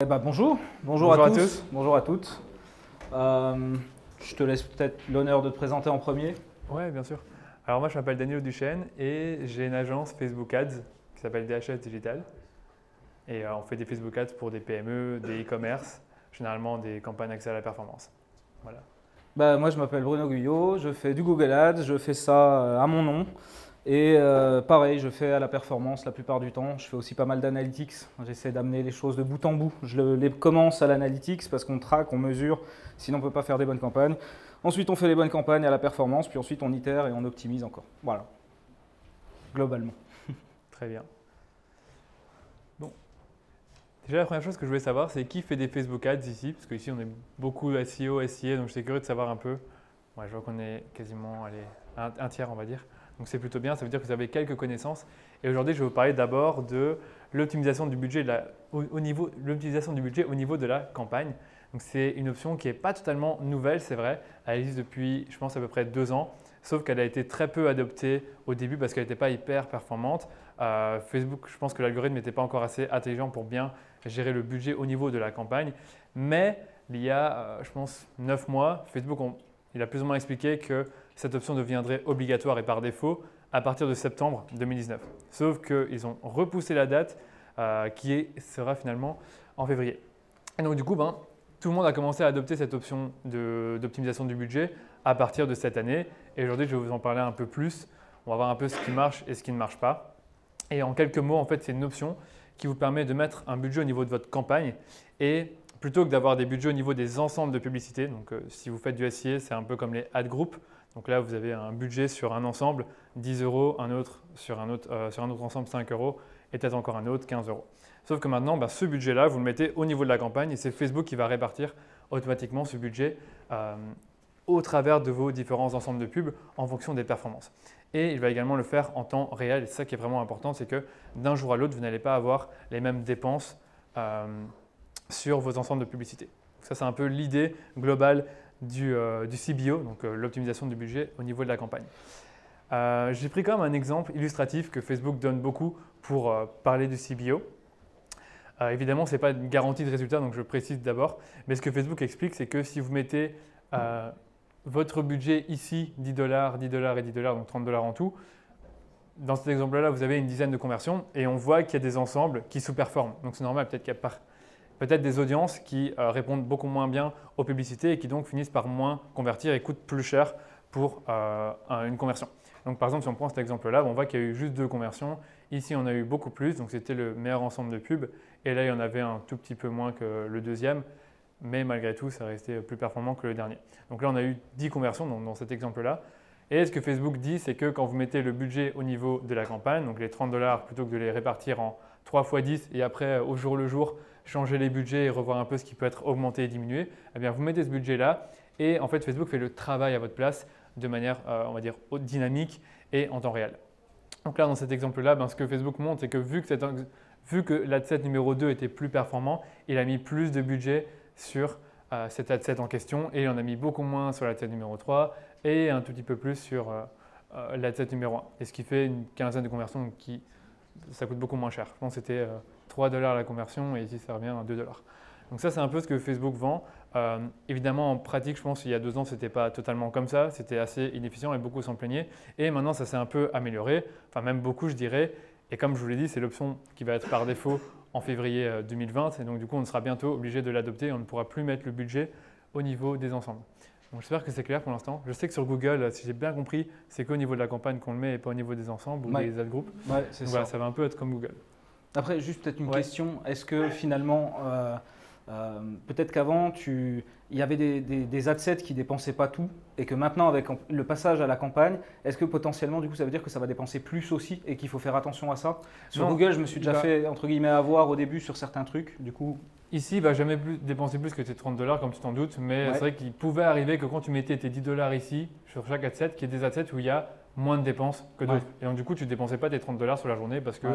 Bonjour, Bonjour à tous. bonjour à toutes. Je te laisse peut-être l'honneur de te présenter en premier. Oui, bien sûr. Alors moi, je m'appelle Daniel Duchesne et j'ai une agence Facebook Ads qui s'appelle DHS Digital. Et on fait des Facebook Ads pour des PME, des e-commerce, généralement des campagnes accès à la performance. Voilà. Moi, je m'appelle Bruno Guyot, je fais du Google Ads, je fais ça à mon nom. Et pareil, je fais à la performance la plupart du temps. Je fais aussi pas mal d'analytics. J'essaie d'amener les choses de bout en bout. Les commence à l'analytics parce qu'on traque, on mesure, sinon on ne peut pas faire des bonnes campagnes. Ensuite, on fait les bonnes campagnes à la performance, puis ensuite on itère et on optimise encore. Voilà, globalement. Très bien. Bon. Déjà, la première chose que je voulais savoir, c'est qui fait des Facebook Ads ici? Parce qu'ici, on est beaucoup SEO, SIA, donc j'étais curieux de savoir un peu. Ouais, je vois qu'on est quasiment un tiers, on va dire. Donc c'est plutôt bien, ça veut dire que vous avez quelques connaissances. Et aujourd'hui, je vais vous parler d'abord de l'optimisation du budget au niveau de la campagne. Donc c'est une option qui n'est pas totalement nouvelle, c'est vrai. Elle existe depuis, je pense, à peu près 2 ans. Sauf qu'elle a été très peu adoptée au début parce qu'elle n'était pas hyper performante. Facebook, je pense que l'algorithme n'était pas encore assez intelligent pour bien gérer le budget au niveau de la campagne. Mais il y a, je pense, 9 mois, Facebook il a plus ou moins expliqué que cette option deviendrait obligatoire et par défaut à partir de septembre 2019. Sauf qu'ils ont repoussé la date sera finalement en février. Et donc du coup, tout le monde a commencé à adopter cette option d'optimisation du budget à partir de cette année. Et aujourd'hui, je vais vous en parler un peu plus. On va voir un peu ce qui marche et ce qui ne marche pas. Et en quelques mots, en fait, c'est une option qui vous permet de mettre un budget au niveau de votre campagne et plutôt que d'avoir des budgets au niveau des ensembles de publicité. Donc, si vous faites du SIA, c'est un peu comme les ad groups. Donc là, vous avez un budget sur un ensemble, 10 euros, un autre sur un autre ensemble, 5 euros, et peut-être encore un autre, 15 euros. Sauf que maintenant, ce budget-là, vous le mettez au niveau de la campagne et c'est Facebook qui va répartir automatiquement ce budget au travers de vos différents ensembles de pubs en fonction des performances. Et il va également le faire en temps réel. Et c'est ça qui est vraiment important, c'est que d'un jour à l'autre, vous n'allez pas avoir les mêmes dépenses sur vos ensembles de publicité. Donc ça, c'est un peu l'idée globale du CBO, donc l'optimisation du budget au niveau de la campagne. J'ai pris quand même un exemple illustratif que Facebook donne beaucoup pour parler du CBO. Évidemment, ce n'est pas une garantie de résultat, donc je précise d'abord. Mais ce que Facebook explique, c'est que si vous mettez votre budget ici, 10 $, 10 $ et 10 $, donc 30 $ en tout, dans cet exemple-là, vous avez une dizaine de conversions et on voit qu'il y a des ensembles qui sous-performent. Donc c'est normal, peut-être qu'il y a peut-être des audiences qui répondent beaucoup moins bien aux publicités et qui donc finissent par moins convertir et coûtent plus cher pour une conversion. Donc par exemple, si on prend cet exemple-là, on voit qu'il y a eu juste 2 conversions. Ici, on a eu beaucoup plus, donc c'était le meilleur ensemble de pubs. Et là, il y en avait un tout petit peu moins que le deuxième, mais malgré tout, ça restait plus performant que le dernier. Donc là, on a eu 10 conversions dans cet exemple-là. Et ce que Facebook dit, c'est que quand vous mettez le budget au niveau de la campagne, donc les 30 $, plutôt que de les répartir en 3 x 10 et après, au jour le jour, changer les budgets et revoir un peu ce qui peut être augmenté et diminué, eh bien, vous mettez ce budget-là et en fait, Facebook fait le travail à votre place de manière, on va dire, dynamique et en temps réel. Donc là, dans cet exemple-là, ce que Facebook montre, c'est que vu que l'ad set numéro 2 était plus performant, il a mis plus de budget sur cet ad set en question et il en a mis beaucoup moins sur l'ad set numéro 3 et un tout petit peu plus sur l'ad set numéro 1. Et ce qui fait une quinzaine de conversions, donc ça coûte beaucoup moins cher. Je pense que c'était 3 $ la conversion et ici ça revient à 2 $. Donc ça, c'est un peu ce que Facebook vend. Évidemment, en pratique, je pense qu'il y a 2 ans, ce n'était pas totalement comme ça. C'était assez inefficient et beaucoup s'en plaignaient. Et maintenant, ça s'est un peu amélioré, enfin même beaucoup, je dirais. Et comme je vous l'ai dit, c'est l'option qui va être par défaut en février 2020. Et donc, du coup, on sera bientôt obligé de l'adopter et on ne pourra plus mettre le budget au niveau des ensembles. Donc, j'espère que c'est clair pour l'instant. Je sais que sur Google, si j'ai bien compris, c'est qu'au niveau de la campagne qu'on le met et pas au niveau des ensembles ou des ad groups. Ouais, c'est ça. Voilà, ça va un peu être comme Google. Après, juste peut-être une question. Est-ce que finalement, peut-être qu'avant, il y avait des ad sets qui ne dépensaient pas tout et que maintenant, avec le passage à la campagne, est-ce que potentiellement, du coup, ça veut dire que ça va dépenser plus aussi et qu'il faut faire attention à ça? Sur Google, je me suis déjà fait, entre guillemets, avoir au début sur certains trucs. Du coup, ici, il ne va jamais dépenser plus que tes 30 $, comme tu t'en doutes, mais c'est vrai qu'il pouvait arriver que quand tu mettais tes 10 $ ici, sur chaque ad set, qu'il y ait des ad sets où il y a moins de dépenses que d'autres. Et donc, du coup, tu ne dépensais pas tes 30 $ sur la journée parce que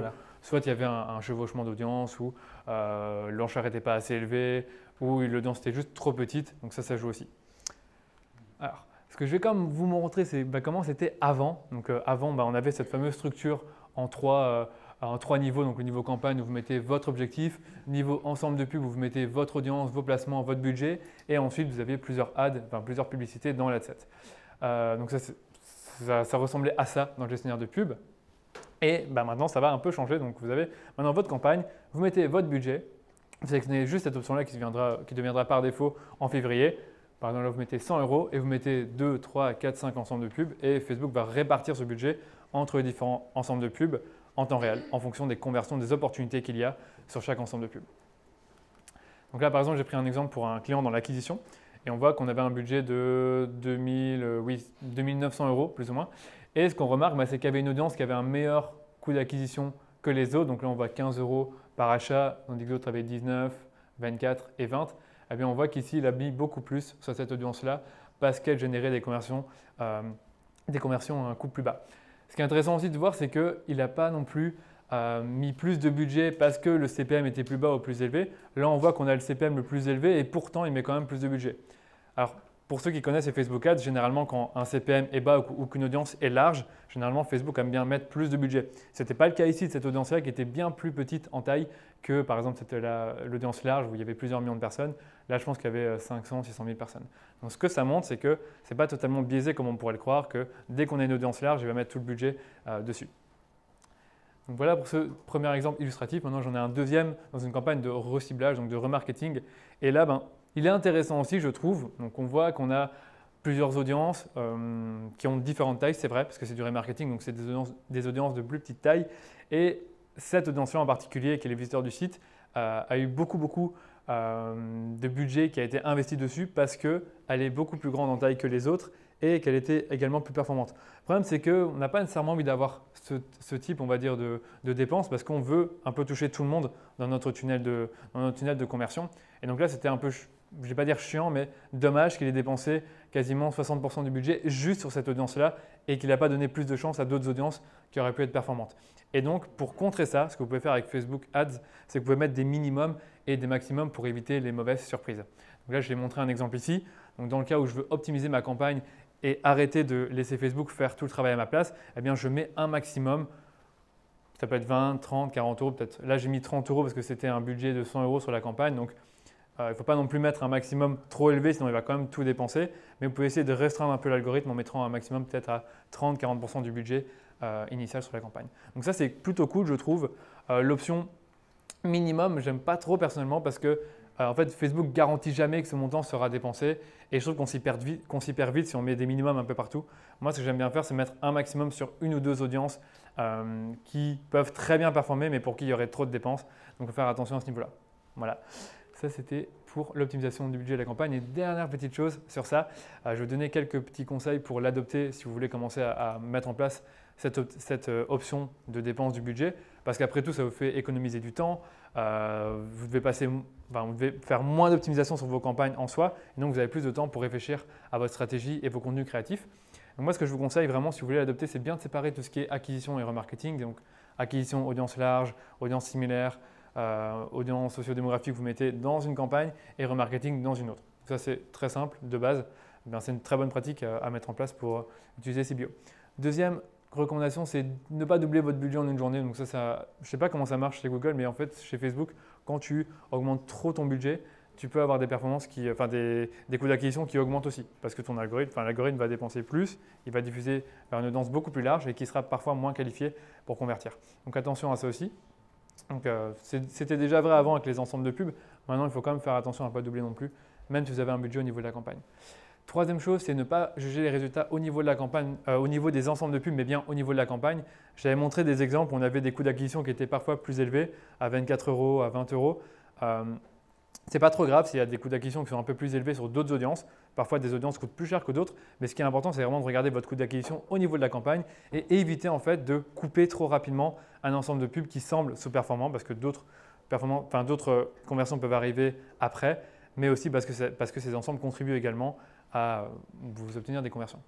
soit il y avait un chevauchement d'audience ou l'enchère n'était pas assez élevée ou l'audience était juste trop petite. Donc ça joue aussi. Alors, ce que je vais quand même vous montrer, c'est comment c'était avant. Donc avant, on avait cette fameuse structure en 3 en 3 niveaux. Donc le niveau campagne où vous mettez votre objectif, niveau ensemble de pubs où vous mettez votre audience, vos placements, votre budget et ensuite vous avez plusieurs ads, enfin plusieurs publicités dans l'adset. Donc ça ressemblait à ça dans le gestionnaire de pub. Et maintenant, ça va un peu changer. Donc, vous avez maintenant votre campagne, vous mettez votre budget, vous sélectionnez juste cette option-là qui deviendra par défaut en février. Par exemple, là, vous mettez 100 € et vous mettez 2, 3, 4, 5 ensembles de pubs et Facebook va répartir ce budget entre les différents ensembles de pubs en temps réel en fonction des conversions, des opportunités qu'il y a sur chaque ensemble de pubs. Donc là, par exemple, j'ai pris un exemple pour un client dans l'acquisition et on voit qu'on avait un budget de 2900 € plus ou moins. Et ce qu'on remarque, c'est qu'il y avait une audience qui avait un meilleur coût d'acquisition que les autres. Donc là, on voit 15 € par achat, tandis que l'autre avait 19, 24 et 20. Eh bien, on voit qu'ici, il a mis beaucoup plus sur cette audience-là parce qu'elle générait des conversions à un coût plus bas. Ce qui est intéressant aussi de voir, c'est qu'il n'a pas non plus mis plus de budget parce que le CPM était plus bas ou plus élevé. Là, on voit qu'on a le CPM le plus élevé et pourtant, il met quand même plus de budget. Alors, pour ceux qui connaissent les Facebook Ads, généralement quand un CPM est bas ou qu'une audience est large, généralement Facebook aime bien mettre plus de budget. Ce n'était pas le cas ici de cette audience-là qui était bien plus petite en taille que par exemple c'était l'audience large où il y avait plusieurs millions de personnes. Là, je pense qu'il y avait 500, 600 000 personnes. Donc ce que ça montre, c'est que ce n'est pas totalement biaisé comme on pourrait le croire, que dès qu'on a une audience large, il va mettre tout le budget dessus. Donc voilà pour ce premier exemple illustratif. Maintenant, j'en ai un deuxième dans une campagne de reciblage, donc de remarketing. Et là, il est intéressant aussi, je trouve. Donc, on voit qu'on a plusieurs audiences qui ont différentes tailles, c'est vrai, parce que c'est du remarketing, donc c'est des audiences de plus petite taille. Et cette audience-là en particulier, qui est les visiteurs du site, a eu beaucoup de budget qui a été investi dessus parce qu'elle est beaucoup plus grande en taille que les autres et qu'elle était également plus performante. Le problème, c'est qu'on n'a pas nécessairement envie d'avoir ce type, on va dire, de dépenses parce qu'on veut un peu toucher tout le monde dans notre tunnel de conversion. Et donc là, c'était un peu, je ne vais pas dire chiant, mais dommage qu'il ait dépensé quasiment 60% du budget juste sur cette audience-là et qu'il n'a pas donné plus de chance à d'autres audiences qui auraient pu être performantes. Et donc, pour contrer ça, ce que vous pouvez faire avec Facebook Ads, c'est que vous pouvez mettre des minimums et des maximums pour éviter les mauvaises surprises. Donc là, je vais montrer un exemple ici. Donc, dans le cas où je veux optimiser ma campagne et arrêter de laisser Facebook faire tout le travail à ma place, eh bien, je mets un maximum. Ça peut être 20, 30, 40 € peut-être. Là, j'ai mis 30 € parce que c'était un budget de 100 € sur la campagne. Donc, il ne faut pas non plus mettre un maximum trop élevé, sinon il va quand même tout dépenser. Mais vous pouvez essayer de restreindre un peu l'algorithme en mettant un maximum peut-être à 30-40% du budget initial sur la campagne. Donc ça, c'est plutôt cool, je trouve. L'option minimum, j'aime pas trop personnellement parce que en fait, Facebook garantit jamais que ce montant sera dépensé et je trouve qu'on s'y perd vite si on met des minimums un peu partout. Moi, ce que j'aime bien faire, c'est mettre un maximum sur une ou deux audiences qui peuvent très bien performer mais pour qui il y aurait trop de dépenses. Donc, il faut faire attention à ce niveau-là. Voilà. Ça, c'était pour l'optimisation du budget de la campagne. Et dernière petite chose sur ça, je vais vous donner quelques petits conseils pour l'adopter si vous voulez commencer à mettre en place cette option de dépense du budget. Parce qu'après tout, ça vous fait économiser du temps. Vous devez faire moins d'optimisation sur vos campagnes en soi. Et donc, vous avez plus de temps pour réfléchir à votre stratégie et vos contenus créatifs. Donc moi, ce que je vous conseille vraiment, si vous voulez l'adopter, c'est bien de séparer tout ce qui est acquisition et remarketing. Donc, acquisition, audience large, audience similaire, audience sociodémographique, vous mettez dans une campagne et remarketing dans une autre. Ça, c'est très simple de base. C'est une très bonne pratique à mettre en place pour utiliser CBO. Deuxième recommandation, c'est ne pas doubler votre budget en une journée. Donc ça, je ne sais pas comment ça marche chez Google, mais en fait, chez Facebook, quand tu augmentes trop ton budget, tu peux avoir des performances des coûts d'acquisition qui augmentent aussi parce que ton l'algorithme va dépenser plus, il va diffuser vers une audience beaucoup plus large et qui sera parfois moins qualifiée pour convertir. Donc attention à ça aussi. Donc, c'était déjà vrai avant avec les ensembles de pubs. Maintenant, il faut quand même faire attention à ne pas doubler non plus, même si vous avez un budget au niveau de la campagne. Troisième chose, c'est ne pas juger les résultats au niveau de la campagne, au niveau des ensembles de pubs, mais bien au niveau de la campagne. J'avais montré des exemples où on avait des coûts d'acquisition qui étaient parfois plus élevés, à 24 €, à 20 €. Ce n'est pas trop grave s'il y a des coûts d'acquisition qui sont un peu plus élevés sur d'autres audiences. Parfois, des audiences coûtent plus cher que d'autres. Mais ce qui est important, c'est vraiment de regarder votre coût d'acquisition au niveau de la campagne et éviter en fait de couper trop rapidement un ensemble de pubs qui semble sous-performant parce que d'autres conversions peuvent arriver après, mais aussi parce que ces ensembles contribuent également à vous obtenir des conversions.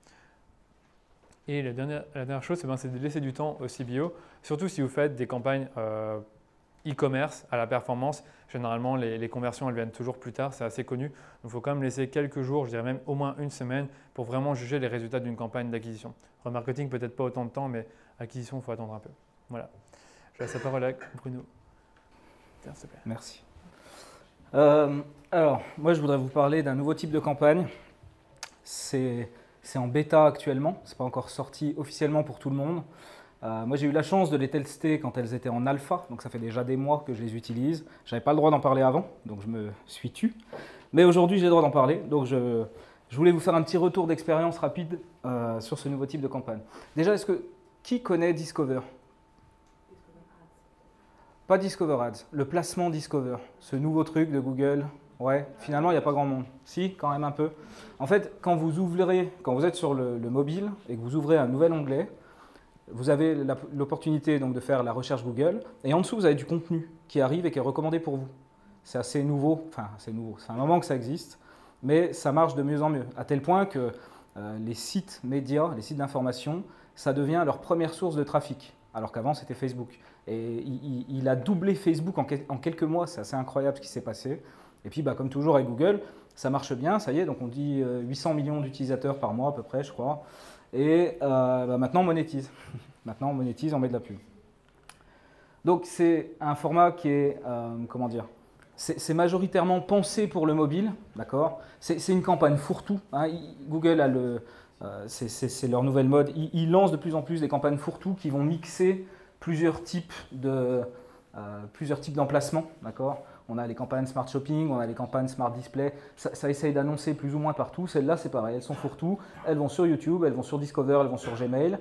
Et la dernière chose, c'est de laisser du temps au CBO, surtout si vous faites des campagnes e-commerce à la performance. Généralement, les conversions elles viennent toujours plus tard, c'est assez connu. Donc, il faut quand même laisser quelques jours, je dirais même au moins une semaine, pour vraiment juger les résultats d'une campagne d'acquisition. Remarketing, peut-être pas autant de temps, mais acquisition, il faut attendre un peu. Voilà. Je laisse la parole à Bruno. Tiens, s'il te plaît. Merci. Alors, moi, je voudrais vous parler d'un nouveau type de campagne. C'est en bêta actuellement, ce n'est pas encore sorti officiellement pour tout le monde. Moi, j'ai eu la chance de les tester quand elles étaient en alpha, donc ça fait déjà des mois que je les utilise. Je n'avais pas le droit d'en parler avant, donc je me suis tu. Mais aujourd'hui, j'ai le droit d'en parler, donc je voulais vous faire un petit retour d'expérience rapide sur ce nouveau type de campagne. Déjà, qui connaît Discover? Pas Discover Ads, le placement Discover, ce nouveau truc de Google. Ouais, finalement, il n'y a pas grand monde. Si, quand même un peu. En fait, quand vous êtes sur le mobile et que vous ouvrez un nouvel onglet, vous avez l'opportunité donc de faire la recherche Google et en dessous, vous avez du contenu qui arrive et qui est recommandé pour vous. C'est assez nouveau, enfin, c'est nouveau, c'est un moment que ça existe, mais ça marche de mieux en mieux, à tel point que les sites médias, les sites d'information, ça devient leur première source de trafic, alors qu'avant, c'était Facebook. Et il a doublé Facebook en quelques mois, c'est assez incroyable ce qui s'est passé. Et puis, comme toujours avec Google, ça marche bien, ça y est, donc on dit 800 millions d'utilisateurs par mois à peu près, je crois. Et maintenant, on monétise. Maintenant, on monétise, on met de la pub. Donc, c'est un format qui est, comment dire, c'est majoritairement pensé pour le mobile, d'accord. C'est une campagne fourre-tout. Hein. Google a c'est leur nouvelle mode. Ils lancent de plus en plus des campagnes fourre-tout qui vont mixer plusieurs types d'emplacements, d'accord. On a les campagnes Smart Shopping, on a les campagnes Smart Display, ça essaye d'annoncer plus ou moins partout. Celles-là, c'est pareil, elles sont fourre-tout, elles vont sur YouTube, elles vont sur Discover, elles vont sur Gmail.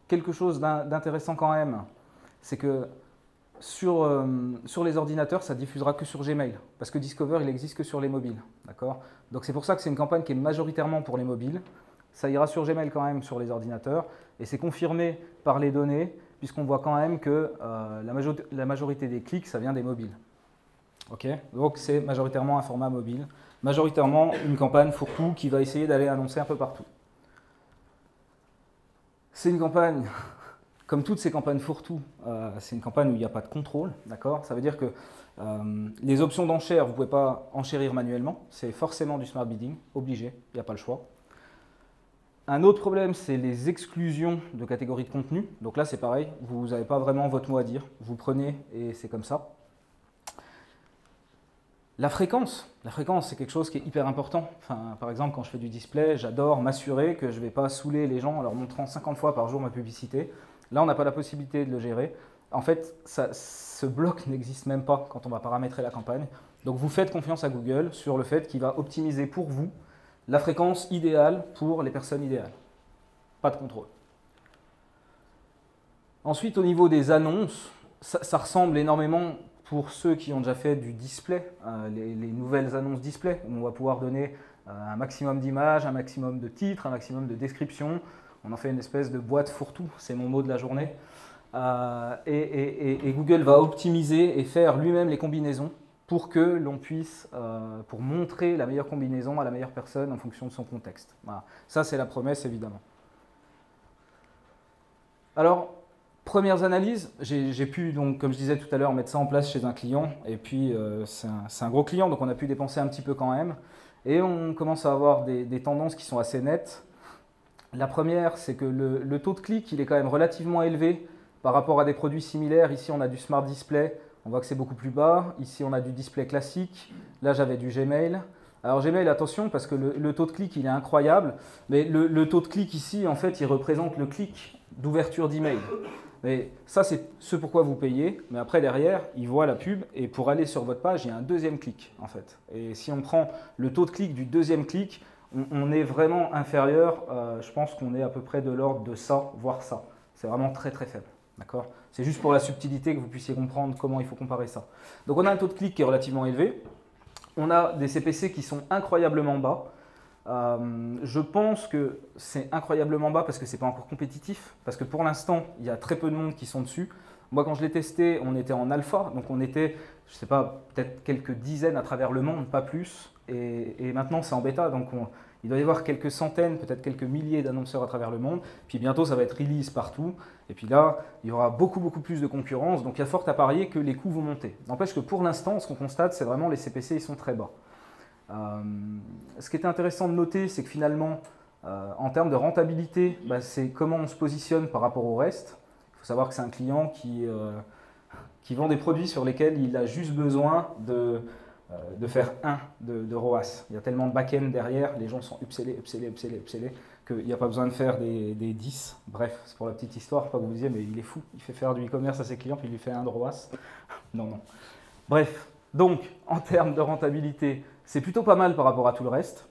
Quelque chose d'intéressant quand même, c'est que sur les ordinateurs, ça diffusera que sur Gmail, parce que Discover, il n'existe que sur les mobiles, d'accord. Donc c'est pour ça que c'est une campagne qui est majoritairement pour les mobiles. Ça ira sur Gmail quand même sur les ordinateurs, et c'est confirmé par les données, puisqu'on voit quand même que la majorité des clics, ça vient des mobiles. Okay, donc c'est majoritairement un format mobile, majoritairement une campagne fourre-tout qui va essayer d'aller annoncer un peu partout. C'est une campagne, comme toutes ces campagnes fourre-tout, c'est une campagne où il n'y a pas de contrôle, d'accord. Ça veut dire que les options d'enchère, vous ne pouvez pas enchérir manuellement, c'est forcément du smart bidding, obligé, il n'y a pas le choix. Un autre problème, c'est les exclusions de catégories de contenu. Donc là, c'est pareil, vous n'avez pas vraiment votre mot à dire. Vous prenez et c'est comme ça. La fréquence, c'est quelque chose qui est hyper important. Enfin, par exemple, quand je fais du display, j'adore m'assurer que je ne vais pas saouler les gens en leur montrant 50 fois par jour ma publicité. Là, on n'a pas la possibilité de le gérer. En fait, ce bloc n'existe même pas quand on va paramétrer la campagne. Donc, vous faites confiance à Google sur le fait qu'il va optimiser pour vous la fréquence idéale pour les personnes idéales. Pas de contrôle. Ensuite, au niveau des annonces, ça ressemble énormément pour ceux qui ont déjà fait du display, les nouvelles annonces display, où on va pouvoir donner un maximum d'images, un maximum de titres, un maximum de descriptions. On en fait une espèce de boîte fourre-tout, c'est mon mot de la journée. Et Google va optimiser et faire lui-même les combinaisons pour que l'on puisse, pour montrer la meilleure combinaison à la meilleure personne en fonction de son contexte. Voilà. Ça, c'est la promesse, évidemment. Alors, premières analyses, j'ai pu, donc, comme je disais tout à l'heure, mettre ça en place chez un client. Et puis, c'est un gros client, donc on a pu dépenser un petit peu quand même. Et on commence à avoir des tendances qui sont assez nettes. La première, c'est que le taux de clic, il est quand même relativement élevé par rapport à des produits similaires. Ici, on a du Smart Display. On voit que c'est beaucoup plus bas. Ici, on a du display classique. Là, j'avais du Gmail. Alors Gmail, attention, parce que le taux de clic, il est incroyable. Mais le taux de clic ici, en fait, il représente le clic d'ouverture d'email. Mais ça, c'est ce pourquoi vous payez. Mais après, derrière, il voit la pub. Et pour aller sur votre page, il y a un deuxième clic, en fait. Et si on prend le taux de clic du deuxième clic, on est vraiment inférieur. Je pense qu'on est à peu près de l'ordre de ça, voire ça. C'est vraiment très, très faible. D'accord ? C'est juste pour la subtilité que vous puissiez comprendre comment il faut comparer ça. Donc on a un taux de clic qui est relativement élevé. On a des CPC qui sont incroyablement bas. Je pense que c'est incroyablement bas parce que ce n'est pas encore compétitif. Parce que pour l'instant, il y a très peu de monde qui sont dessus. Moi, quand je l'ai testé, on était en alpha. Donc on était, je ne sais pas, peut-être quelques dizaines à travers le monde, pas plus. Et maintenant, c'est en bêta. Donc il doit y avoir quelques centaines, peut-être quelques milliers d'annonceurs à travers le monde. Puis bientôt, ça va être release partout. Et puis là, il y aura beaucoup plus de concurrence. Donc il y a fort à parier que les coûts vont monter. N'empêche que pour l'instant, ce qu'on constate, c'est vraiment les CPC, ils sont très bas. Ce qui est intéressant de noter, c'est que finalement, en termes de rentabilité, c'est comment on se positionne par rapport au reste. Il faut savoir que c'est un client qui vend des produits sur lesquels il a juste besoin de faire de ROAS. Il y a tellement de back-end derrière, les gens sont upsellés, qu'il n'y a pas besoin de faire des 10. Bref, c'est pour la petite histoire, pas que vous vous disiez, mais il est fou, il fait faire du e-commerce à ses clients, puis il lui fait 1 de ROAS. Non, non. Bref, donc, en termes de rentabilité, c'est plutôt pas mal par rapport à tout le reste.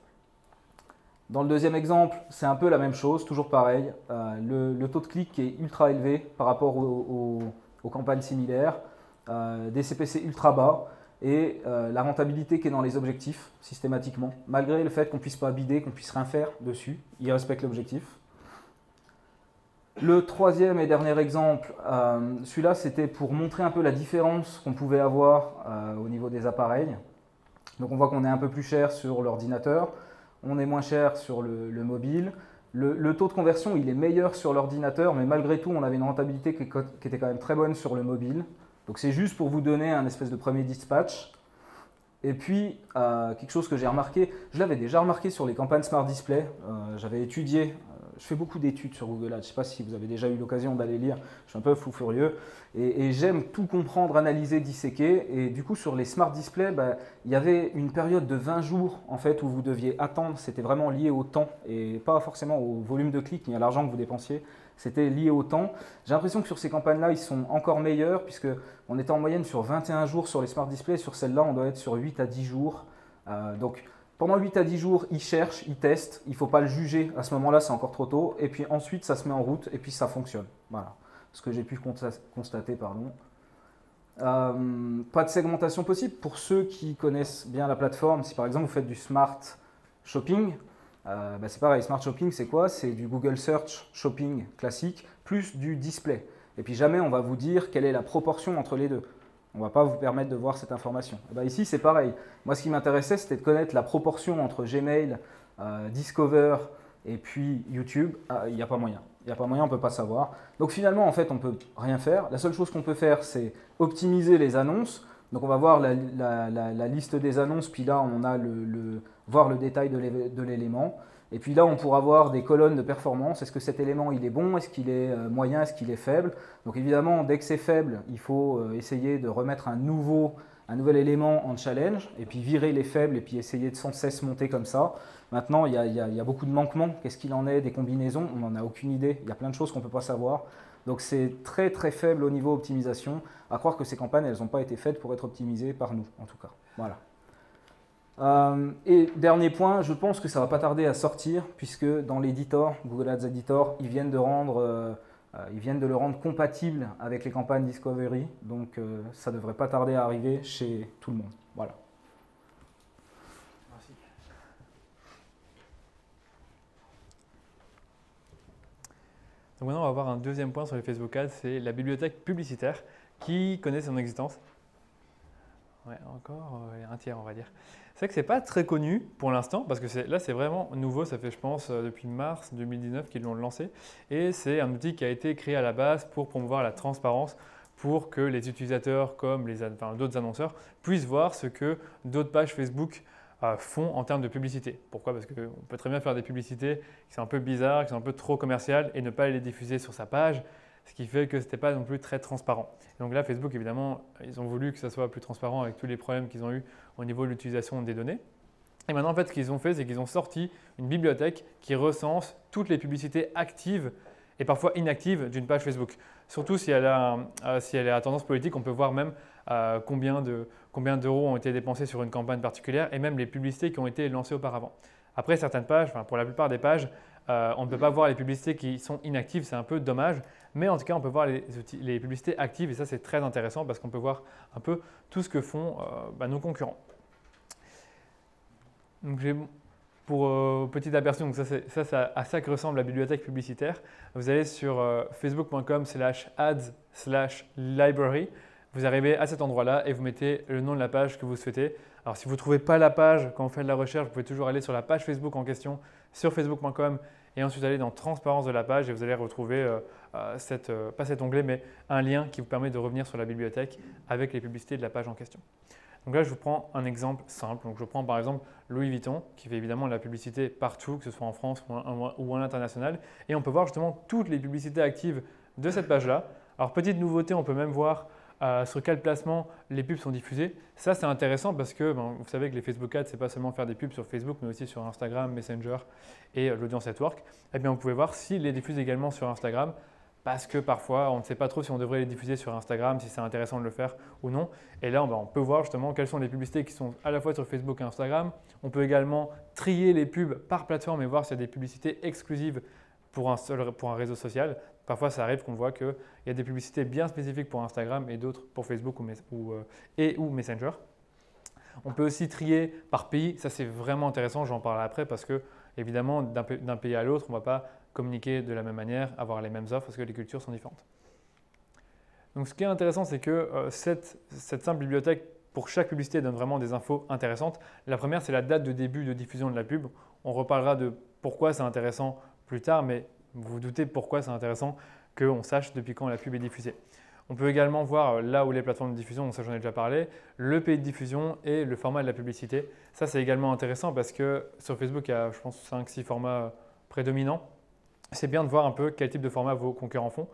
Dans le deuxième exemple, c'est un peu la même chose, toujours pareil. Le taux de clic est ultra élevé par rapport aux campagnes similaires, des CPC ultra bas et la rentabilité qui est dans les objectifs systématiquement, malgré le fait qu'on ne puisse pas bider, qu'on ne puisse rien faire dessus, il respecte l'objectif. Le troisième et dernier exemple, celui-là c'était pour montrer un peu la différence qu'on pouvait avoir au niveau des appareils. Donc on voit qu'on est un peu plus cher sur l'ordinateur, on est moins cher sur le mobile. Le taux de conversion il est meilleur sur l'ordinateur, mais malgré tout on avait une rentabilité qui était quand même très bonne sur le mobile. Donc c'est juste pour vous donner un espèce de premier dispatch. Et puis quelque chose que j'ai remarqué, je l'avais déjà remarqué sur les campagnes Smart Display, j'avais étudié. Je fais beaucoup d'études sur Google Ads, je ne sais pas si vous avez déjà eu l'occasion d'aller lire, je suis un peu fou furieux. Et j'aime tout comprendre, analyser, disséquer. Et du coup, sur les Smart Display, il y avait une période de 20 jours en fait, où vous deviez attendre. C'était vraiment lié au temps et pas forcément au volume de clics ni à l'argent que vous dépensiez. C'était lié au temps. J'ai l'impression que sur ces campagnes-là, ils sont encore meilleurs puisqu'on était en moyenne sur 21 jours sur les Smart Display. Sur celle-là, on doit être sur 8 à 10 jours. Donc, pendant 8 à 10 jours, ils cherchent, ils testent. Il ne faut pas le juger. À ce moment-là, c'est encore trop tôt. Et puis ensuite, ça se met en route et puis ça fonctionne. Voilà ce que j'ai pu constater. Pas de segmentation possible. Pour ceux qui connaissent bien la plateforme, si par exemple vous faites du Smart Shopping, c'est pareil. Smart Shopping, c'est quoi? C'est du Google Search Shopping classique plus du display. Et puis jamais on va vous dire quelle est la proportion entre les deux. On ne va pas vous permettre de voir cette information. Ici, c'est pareil. Moi, ce qui m'intéressait, c'était de connaître la proportion entre Gmail, Discover et puis YouTube. Il n'y a pas moyen. Il n'y a pas moyen, on ne peut pas savoir. Donc finalement, en fait, on ne peut rien faire. La seule chose qu'on peut faire, c'est optimiser les annonces. Donc on va voir la liste des annonces, puis là, on a voir le détail de l'élément. Et puis là, on pourra voir des colonnes de performance. Est-ce que cet élément, il est bon? Est-ce qu'il est moyen? Est-ce qu'il est faible? Donc évidemment, dès que c'est faible, il faut essayer de remettre un nouvel élément en challenge et puis virer les faibles et puis essayer de sans cesse monter comme ça. Maintenant, il y a beaucoup de manquements. Qu'est-ce qu'il en est des combinaisons? On n'en a aucune idée. Il y a plein de choses qu'on ne peut pas savoir. Donc c'est très très faible au niveau optimisation. À croire que ces campagnes, elles n'ont pas été faites pour être optimisées par nous, en tout cas. Voilà. Et dernier point, je pense que ça ne va pas tarder à sortir puisque dans l'editor, Google Ads Editor, ils viennent de le rendre compatible avec les campagnes Discovery. Donc ça ne devrait pas tarder à arriver chez tout le monde. Voilà. Merci. Donc maintenant, on va voir un deuxième point sur les Facebook Ads, c'est la bibliothèque publicitaire. Qui connaît son existence? Ouais, encore un tiers, on va dire. C'est vrai que ce n'est pas très connu pour l'instant, parce que là, c'est vraiment nouveau. Ça fait, je pense, depuis mars 2019 qu'ils l'ont lancé. Et c'est un outil qui a été créé à la base pour promouvoir la transparence, pour que les utilisateurs comme d'autres annonceurs puissent voir ce que d'autres pages Facebook font en termes de publicité. Pourquoi? Parce qu'on peut très bien faire des publicités qui sont un peu bizarres, qui sont un peu trop commerciales et ne pas les diffuser sur sa page. Ce qui fait que ce n'était pas non plus très transparent. Et donc là, Facebook, évidemment, ils ont voulu que ça soit plus transparent avec tous les problèmes qu'ils ont eu au niveau de l'utilisation des données. Et maintenant, en fait, ce qu'ils ont fait, c'est qu'ils ont sorti une bibliothèque qui recense toutes les publicités actives et parfois inactives d'une page Facebook. Surtout si elle est à tendance politique, on peut voir même combien d'euros ont été dépensés sur une campagne particulière et même les publicités qui ont été lancées auparavant. Après, certaines pages, pour la plupart des pages, on ne peut pas voir les publicités qui sont inactives, c'est un peu dommage. Mais en tout cas, on peut voir les publicités actives et ça, c'est très intéressant parce qu'on peut voir un peu tout ce que font nos concurrents. Donc, pour petit aperçu, donc c'est à ça que ressemble la bibliothèque publicitaire. Vous allez sur facebook.com/ads/library. Vous arrivez à cet endroit-là et vous mettez le nom de la page que vous souhaitez. Alors, si vous ne trouvez pas la page quand vous faites de la recherche, vous pouvez toujours aller sur la page Facebook en question sur facebook.com et ensuite aller dans transparence de la page et vous allez retrouver pas cet onglet mais un lien qui vous permet de revenir sur la bibliothèque avec les publicités de la page en question. Donc là, je vous prends un exemple simple. Donc, je prends par exemple Louis Vuitton qui fait évidemment de la publicité partout, que ce soit en France ou à l'international. Et on peut voir justement toutes les publicités actives de cette page-là. Alors, petite nouveauté, on peut même voir sur quel placement les pubs sont diffusées. Ça, c'est intéressant parce que vous savez que les Facebook Ads, ce n'est pas seulement faire des pubs sur Facebook, mais aussi sur Instagram, Messenger et l'Audience Network. Eh bien, vous pouvez voir s'ils les diffusent également sur Instagram parce que parfois, on ne sait pas trop si on devrait les diffuser sur Instagram, si c'est intéressant de le faire ou non. Et là, on peut voir justement quelles sont les publicités qui sont à la fois sur Facebook et Instagram. On peut également trier les pubs par plateforme et voir s'il y a des publicités exclusives pour un réseau social. Parfois, ça arrive qu'on voit qu'il y a des publicités bien spécifiques pour Instagram et d'autres pour Facebook ou Messenger. On peut aussi trier par pays. Ça, c'est vraiment intéressant. J'en parlerai après parce que, évidemment, d'un pays à l'autre, on ne va pas communiquer de la même manière, avoir les mêmes offres parce que les cultures sont différentes. Donc, ce qui est intéressant, c'est que cette simple bibliothèque, pour chaque publicité, donne vraiment des infos intéressantes. La première, c'est la date de début de diffusion de la pub. On reparlera de pourquoi c'est intéressant plus tard, mais vous vous doutez pourquoi c'est intéressant qu'on sache depuis quand la pub est diffusée. On peut également voir là où les plateformes de diffusion, donc ça j'en ai déjà parlé, le pays de diffusion et le format de la publicité. Ça c'est également intéressant parce que sur Facebook, il y a je pense 5-6 formats prédominants. C'est bien de voir un peu quel type de format vos concurrents font.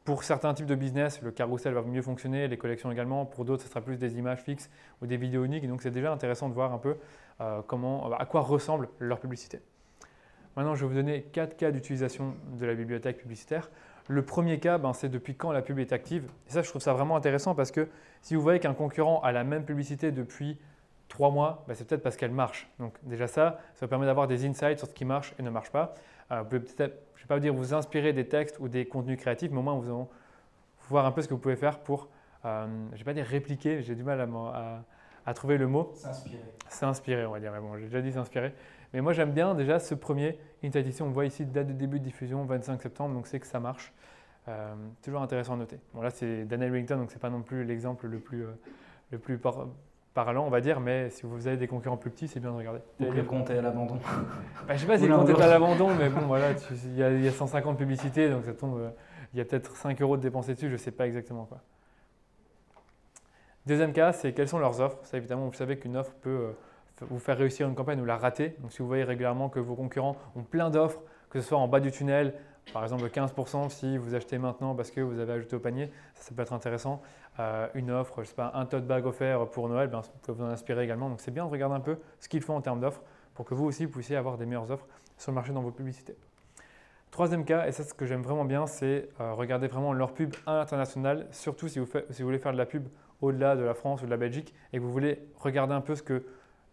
Pour certains types de business, le carrousel va mieux fonctionner, les collections également. Pour d'autres, ce sera plus des images fixes ou des vidéos uniques. Donc c'est déjà intéressant de voir un peu à quoi ressemble leur publicité. Maintenant, je vais vous donner 4 cas d'utilisation de la bibliothèque publicitaire. Le premier cas, c'est depuis quand la pub est active. Et ça, je trouve ça vraiment intéressant parce que si vous voyez qu'un concurrent a la même publicité depuis 3 mois, c'est peut-être parce qu'elle marche. Donc déjà ça vous permet d'avoir des insights sur ce qui marche et ne marche pas. Vous pouvez peut-être, je ne vais pas vous dire vous inspirer des textes ou des contenus créatifs, mais au moins vous allez voir un peu ce que vous pouvez faire pour, je ne vais pas dire répliquer, j'ai du mal à trouver le mot. S'inspirer. S'inspirer, on va dire. Mais bon, j'ai déjà dit s'inspirer. Mais moi, j'aime bien déjà ce premier Insight ici. On voit ici date de début de diffusion, 25 septembre, donc c'est que ça marche. Toujours intéressant à noter. Bon, là, c'est Daniel Wellington, donc ce n'est pas non plus l'exemple le plus parlant, on va dire, mais si vous avez des concurrents plus petits, c'est bien de regarder. Ou le compte est à l'abandon. Je ne sais pas si le compte est à l'abandon, mais bon, voilà, il y a 150 publicités, donc ça tombe, il y a peut-être 5 € de dépensés dessus, je ne sais pas exactement quoi. Deuxième cas, c'est quelles sont leurs offres. Ça, évidemment, vous savez qu'une offre peut vous faire réussir une campagne ou la rater. Donc, si vous voyez régulièrement que vos concurrents ont plein d'offres, que ce soit en bas du tunnel, par exemple 15% si vous achetez maintenant parce que vous avez ajouté au panier, ça peut être intéressant. Une offre, je ne sais pas, un tote bag offert pour Noël, vous pouvez vous en inspirer également. Donc, c'est bien de regarder un peu ce qu'ils font en termes d'offres pour que vous aussi puissiez avoir des meilleures offres sur le marché dans vos publicités. Troisième cas, et ça, ce que j'aime vraiment bien, c'est regarder vraiment leur pub à l'international, surtout si vous voulez faire de la pub au-delà de la France ou de la Belgique et que vous voulez regarder un peu ce que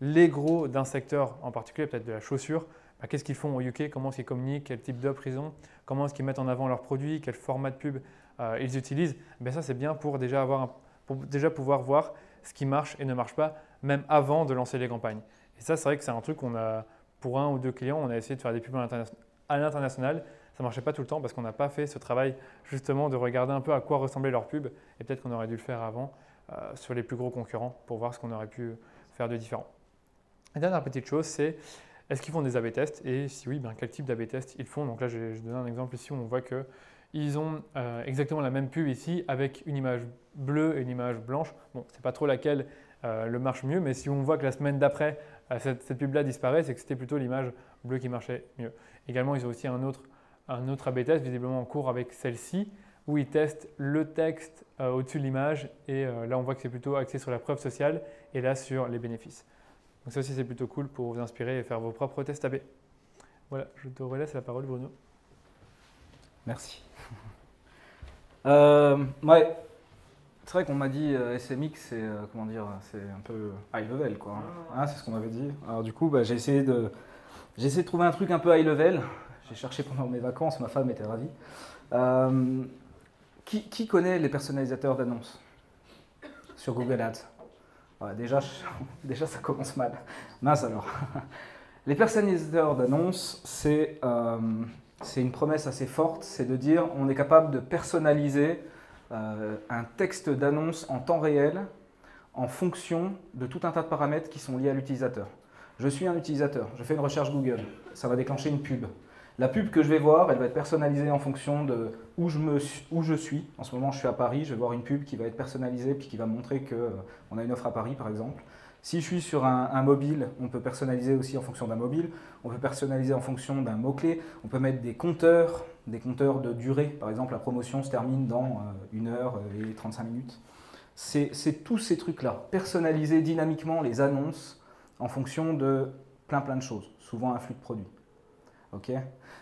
les gros d'un secteur en particulier, peut-être de la chaussure, qu'est-ce qu'ils font au UK, comment est-ce qu'ils communiquent, quel type d'offres ils ont, comment est-ce qu'ils mettent en avant leurs produits, quel format de pub ils utilisent. Ça, c'est bien pour déjà pouvoir voir ce qui marche et ne marche pas, même avant de lancer les campagnes. Et ça, c'est vrai que c'est un truc qu'on a, pour 1 ou 2 clients, on a essayé de faire des pubs à l'international. Ça ne marchait pas tout le temps parce qu'on n'a pas fait ce travail justement de regarder un peu à quoi ressemblait leur pub et peut-être qu'on aurait dû le faire avant sur les plus gros concurrents pour voir ce qu'on aurait pu faire de différent. La dernière petite chose, c'est est-ce qu'ils font des A/B tests et si oui, quel type d'A/B test ils font. Donc là, je donne un exemple ici où on voit qu'ils ont exactement la même pub ici avec une image bleue et une image blanche. Bon, c'est pas trop laquelle le marche mieux, mais si on voit que la semaine d'après, cette pub-là disparaît, c'est que c'était plutôt l'image bleue qui marchait mieux. Également, ils ont aussi un autre A/B test visiblement en cours avec celle-ci où ils testent le texte au-dessus de l'image et là on voit que c'est plutôt axé sur la preuve sociale et là sur les bénéfices. Donc ça aussi c'est plutôt cool pour vous inspirer et faire vos propres tests A/B. Voilà, je te relaisse la parole Bruno. Merci. Ouais, c'est vrai qu'on m'a dit SMX c'est c'est un peu high level quoi. Hein, c'est ce qu'on m'avait dit. Alors du coup j'ai essayé de trouver un truc un peu high level. J'ai cherché pendant mes vacances, ma femme était ravie. Qui connaît les personnalisateurs d'annonces sur Google Ads? Ouais, déjà, ça commence mal. Mince alors. Les personnalisateurs d'annonces, c'est une promesse assez forte, c'est de dire on est capable de personnaliser un texte d'annonce en temps réel en fonction de tout un tas de paramètres qui sont liés à l'utilisateur. Je suis un utilisateur, je fais une recherche Google, ça va déclencher une pub. La pub que je vais voir, elle va être personnalisée en fonction de où je suis. En ce moment, je suis à Paris, je vais voir une pub qui va être personnalisée puis qui va me montrer qu'on a une offre à Paris, par exemple. Si je suis sur un mobile, on peut personnaliser aussi en fonction d'un mobile, on peut personnaliser en fonction d'un mot-clé, on peut mettre des compteurs de durée. Par exemple, la promotion se termine dans 1 heure et 35 minutes. C'est tous ces trucs-là. Personnaliser dynamiquement les annonces en fonction de plein de choses, souvent un flux de produits. Ok.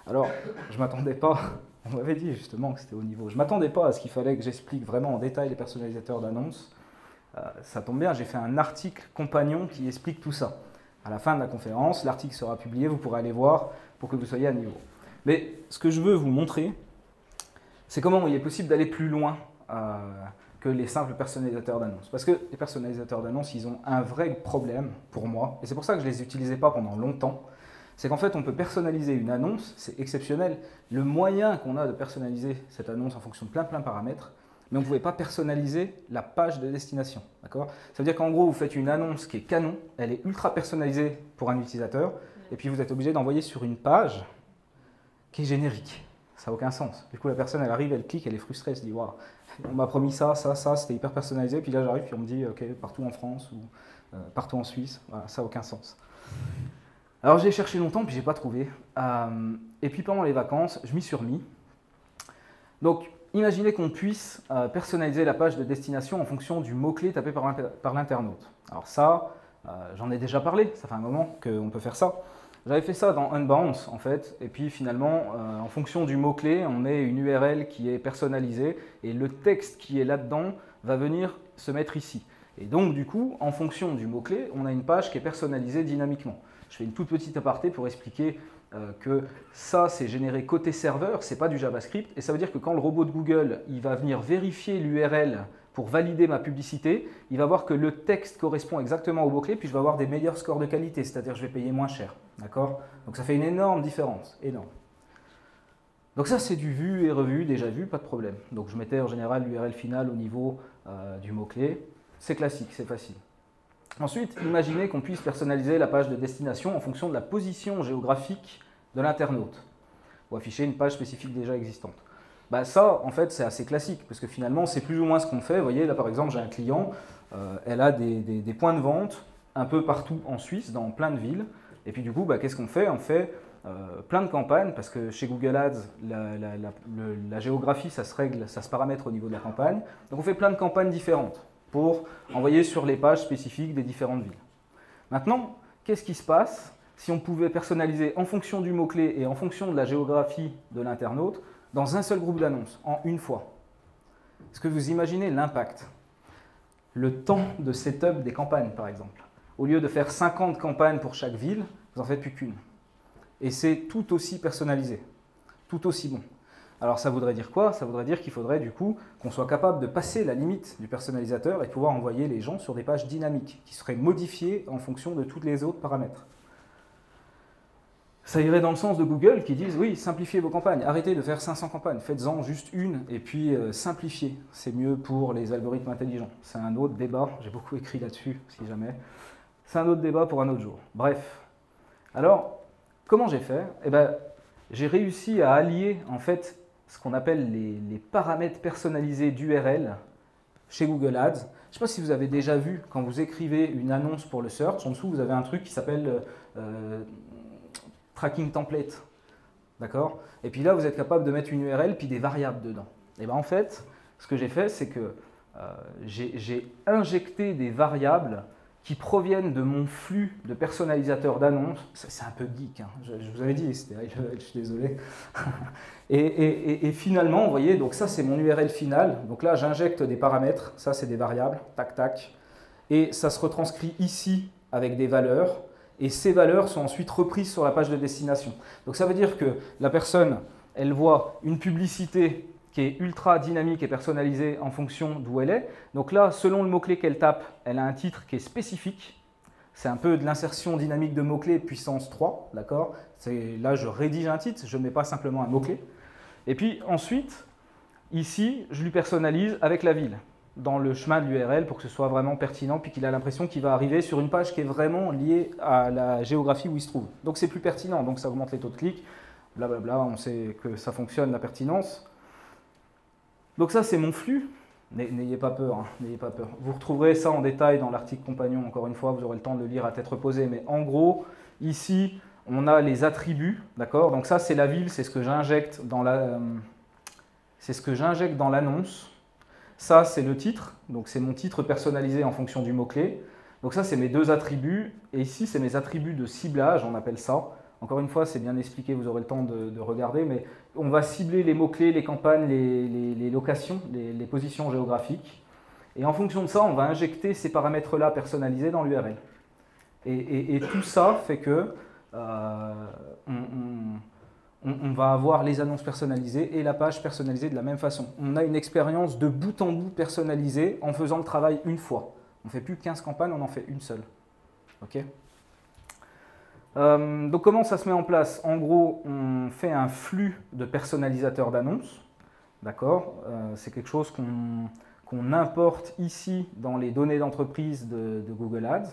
Alors, je ne m'attendais pas, on m'avait dit justement que c'était haut niveau, je ne m'attendais pas à ce qu'il fallait que j'explique vraiment en détail les personnalisateurs d'annonces. Ça tombe bien, j'ai fait un article compagnon qui explique tout ça. À la fin de la conférence, l'article sera publié, vous pourrez aller voir pour que vous soyez à niveau. Mais ce que je veux vous montrer, c'est comment il est possible d'aller plus loin que les simples personnalisateurs d'annonces. Parce que les personnalisateurs d'annonces, ils ont un vrai problème pour moi, et c'est pour ça que je ne les utilisais pas pendant longtemps, c'est qu'en fait, on peut personnaliser une annonce, c'est exceptionnel. Le moyen qu'on a de personnaliser cette annonce en fonction de plein de paramètres, mais on ne pouvait pas personnaliser la page de destination. Ça veut dire qu'en gros, vous faites une annonce qui est canon, elle est ultra personnalisée pour un utilisateur, et puis vous êtes obligé d'envoyer sur une page qui est générique. Ça n'a aucun sens. Du coup, la personne, elle arrive, elle clique, elle est frustrée, elle se dit « Waouh, on m'a promis ça, c'était hyper personnalisé. » Puis là, j'arrive, puis on me dit « Ok, partout en France ou partout en Suisse. » Voilà, ça n'a aucun sens. Alors, j'ai cherché longtemps, puis je n'ai pas trouvé. Et puis, pendant les vacances, je m'y suis remis. Donc, imaginez qu'on puisse personnaliser la page de destination en fonction du mot-clé tapé par l'internaute. Alors ça, j'en ai déjà parlé, ça fait un moment qu'on peut faire ça. J'avais fait ça dans Unbounce en fait, et puis finalement, en fonction du mot-clé, on met une URL qui est personnalisée, et le texte qui est là-dedans va venir se mettre ici. Et donc du coup, en fonction du mot-clé, on a une page qui est personnalisée dynamiquement. Je fais une toute petite aparté pour expliquer que ça, c'est généré côté serveur, c'est pas du JavaScript, et ça veut dire que quand le robot de Google il va venir vérifier l'URL pour valider ma publicité, il va voir que le texte correspond exactement au mot-clé, puis je vais avoir des meilleurs scores de qualité, c'est-à-dire que je vais payer moins cher. D'accord ? Donc ça fait une énorme différence, énorme. Donc ça, c'est du vu et revu, déjà vu, pas de problème. Donc je mettais en général l'URL finale au niveau du mot-clé. C'est classique, c'est facile. Ensuite, imaginez qu'on puisse personnaliser la page de destination en fonction de la position géographique de l'internaute, ou afficher une page spécifique déjà existante. Bah ça, en fait, c'est assez classique, parce que finalement, c'est plus ou moins ce qu'on fait. Vous voyez, là, par exemple, j'ai un client, elle a des points de vente un peu partout en Suisse, dans plein de villes. Et puis du coup, bah, qu'est-ce qu'on fait ? On fait plein de campagnes, parce que chez Google Ads, la géographie, ça se règle, ça se paramètre au niveau de la campagne. Donc on fait plein de campagnes différentes pour envoyer sur les pages spécifiques des différentes villes. Maintenant, qu'est-ce qui se passe si on pouvait personnaliser en fonction du mot-clé et en fonction de la géographie de l'internaute dans un seul groupe d'annonces, en une fois? Est-ce que vous imaginez l'impact? Le temps de setup des campagnes, par exemple. Au lieu de faire 50 campagnes pour chaque ville, vous n'en faites plus qu'une. Et c'est tout aussi personnalisé, tout aussi bon. Alors ça voudrait dire quoi? Ça voudrait dire qu'il faudrait du coup qu'on soit capable de passer la limite du personnalisateur et pouvoir envoyer les gens sur des pages dynamiques qui seraient modifiées en fonction de tous les autres paramètres. Ça irait dans le sens de Google qui disent oui, simplifiez vos campagnes, arrêtez de faire 500 campagnes, faites-en juste une et puis simplifiez. C'est mieux pour les algorithmes intelligents. C'est un autre débat, j'ai beaucoup écrit là-dessus si jamais. C'est un autre débat pour un autre jour. Bref. Alors, comment j'ai fait? Eh ben, j'ai réussi à allier en fait ce qu'on appelle les paramètres personnalisés d'URL chez Google Ads. Je ne sais pas si vous avez déjà vu, quand vous écrivez une annonce pour le search, en dessous vous avez un truc qui s'appelle tracking template. D'accord? Et puis là, vous êtes capable de mettre une URL puis des variables dedans. Et bien en fait, ce que j'ai fait, c'est que j'ai injecté des variables qui proviennent de mon flux de personnalisateur d'annonces. C'est un peu geek, hein. Je vous avais dit, c'était je suis désolé. et finalement, vous voyez, donc ça c'est mon URL finale. Donc là, j'injecte des paramètres, ça c'est des variables, tac, tac. Et ça se retranscrit ici avec des valeurs. Et ces valeurs sont ensuite reprises sur la page de destination. Donc ça veut dire que la personne, elle voit une publicité qui est ultra dynamique et personnalisée en fonction d'où elle est. Donc là, selon le mot-clé qu'elle tape, elle a un titre qui est spécifique. C'est un peu de l'insertion dynamique de mots-clés puissance 3, d'accord? Là, je rédige un titre, je ne mets pas simplement un mot-clé. Et puis ensuite, ici, je lui personnalise avec la ville, dans le chemin de l'URL pour que ce soit vraiment pertinent, puis qu'il a l'impression qu'il va arriver sur une page qui est vraiment liée à la géographie où il se trouve. Donc c'est plus pertinent, donc ça augmente les taux de clic, blablabla, on sait que ça fonctionne, la pertinence. Donc ça, c'est mon flux. N'ayez pas peur, hein, n'ayez pas peur. Vous retrouverez ça en détail dans l'article compagnon, encore une fois, vous aurez le temps de le lire à tête reposée. Mais en gros, ici, on a les attributs, d'accord? Donc ça, c'est la ville, c'est ce que j'injecte dans l'annonce. Ça, c'est le titre, donc c'est mon titre personnalisé en fonction du mot-clé. Donc ça, c'est mes deux attributs. Et ici, c'est mes attributs de ciblage, on appelle ça. Encore une fois, c'est bien expliqué, vous aurez le temps de regarder, mais on va cibler les mots-clés, les campagnes, les locations, les positions géographiques. Et en fonction de ça, on va injecter ces paramètres-là personnalisés dans l'URL. Et tout ça fait que on va avoir les annonces personnalisées et la page personnalisée de la même façon. On a une expérience de bout en bout personnalisée en faisant le travail une fois. On ne fait plus 15 campagnes, on en fait une seule. Okay. Donc comment ça se met en place? En gros, on fait un flux de personnalisateurs d'annonces. D'accord, c'est quelque chose qu'on importe ici dans les données d'entreprise de Google Ads.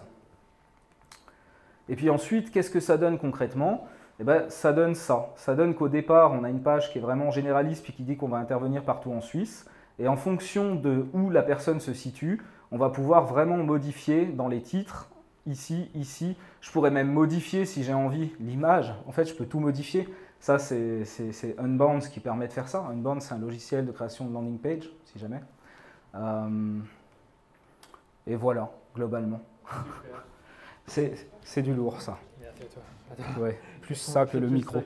Et puis ensuite, qu'est-ce que ça donne concrètement? Eh ben, ça donne ça. Ça donne qu'au départ, on a une page qui est vraiment généraliste puis qui dit qu'on va intervenir partout en Suisse. Et en fonction de où la personne se situe, on va pouvoir vraiment modifier dans les titres, ici, ici. Je pourrais même modifier, si j'ai envie, l'image. En fait, je peux tout modifier. Ça, c'est Unbounce qui permet de faire ça. Unbounce, c'est un logiciel de création de landing page, si jamais. Et voilà, globalement. C'est du lourd, ça. Merci à toi. Ouais, plus ça que le micro.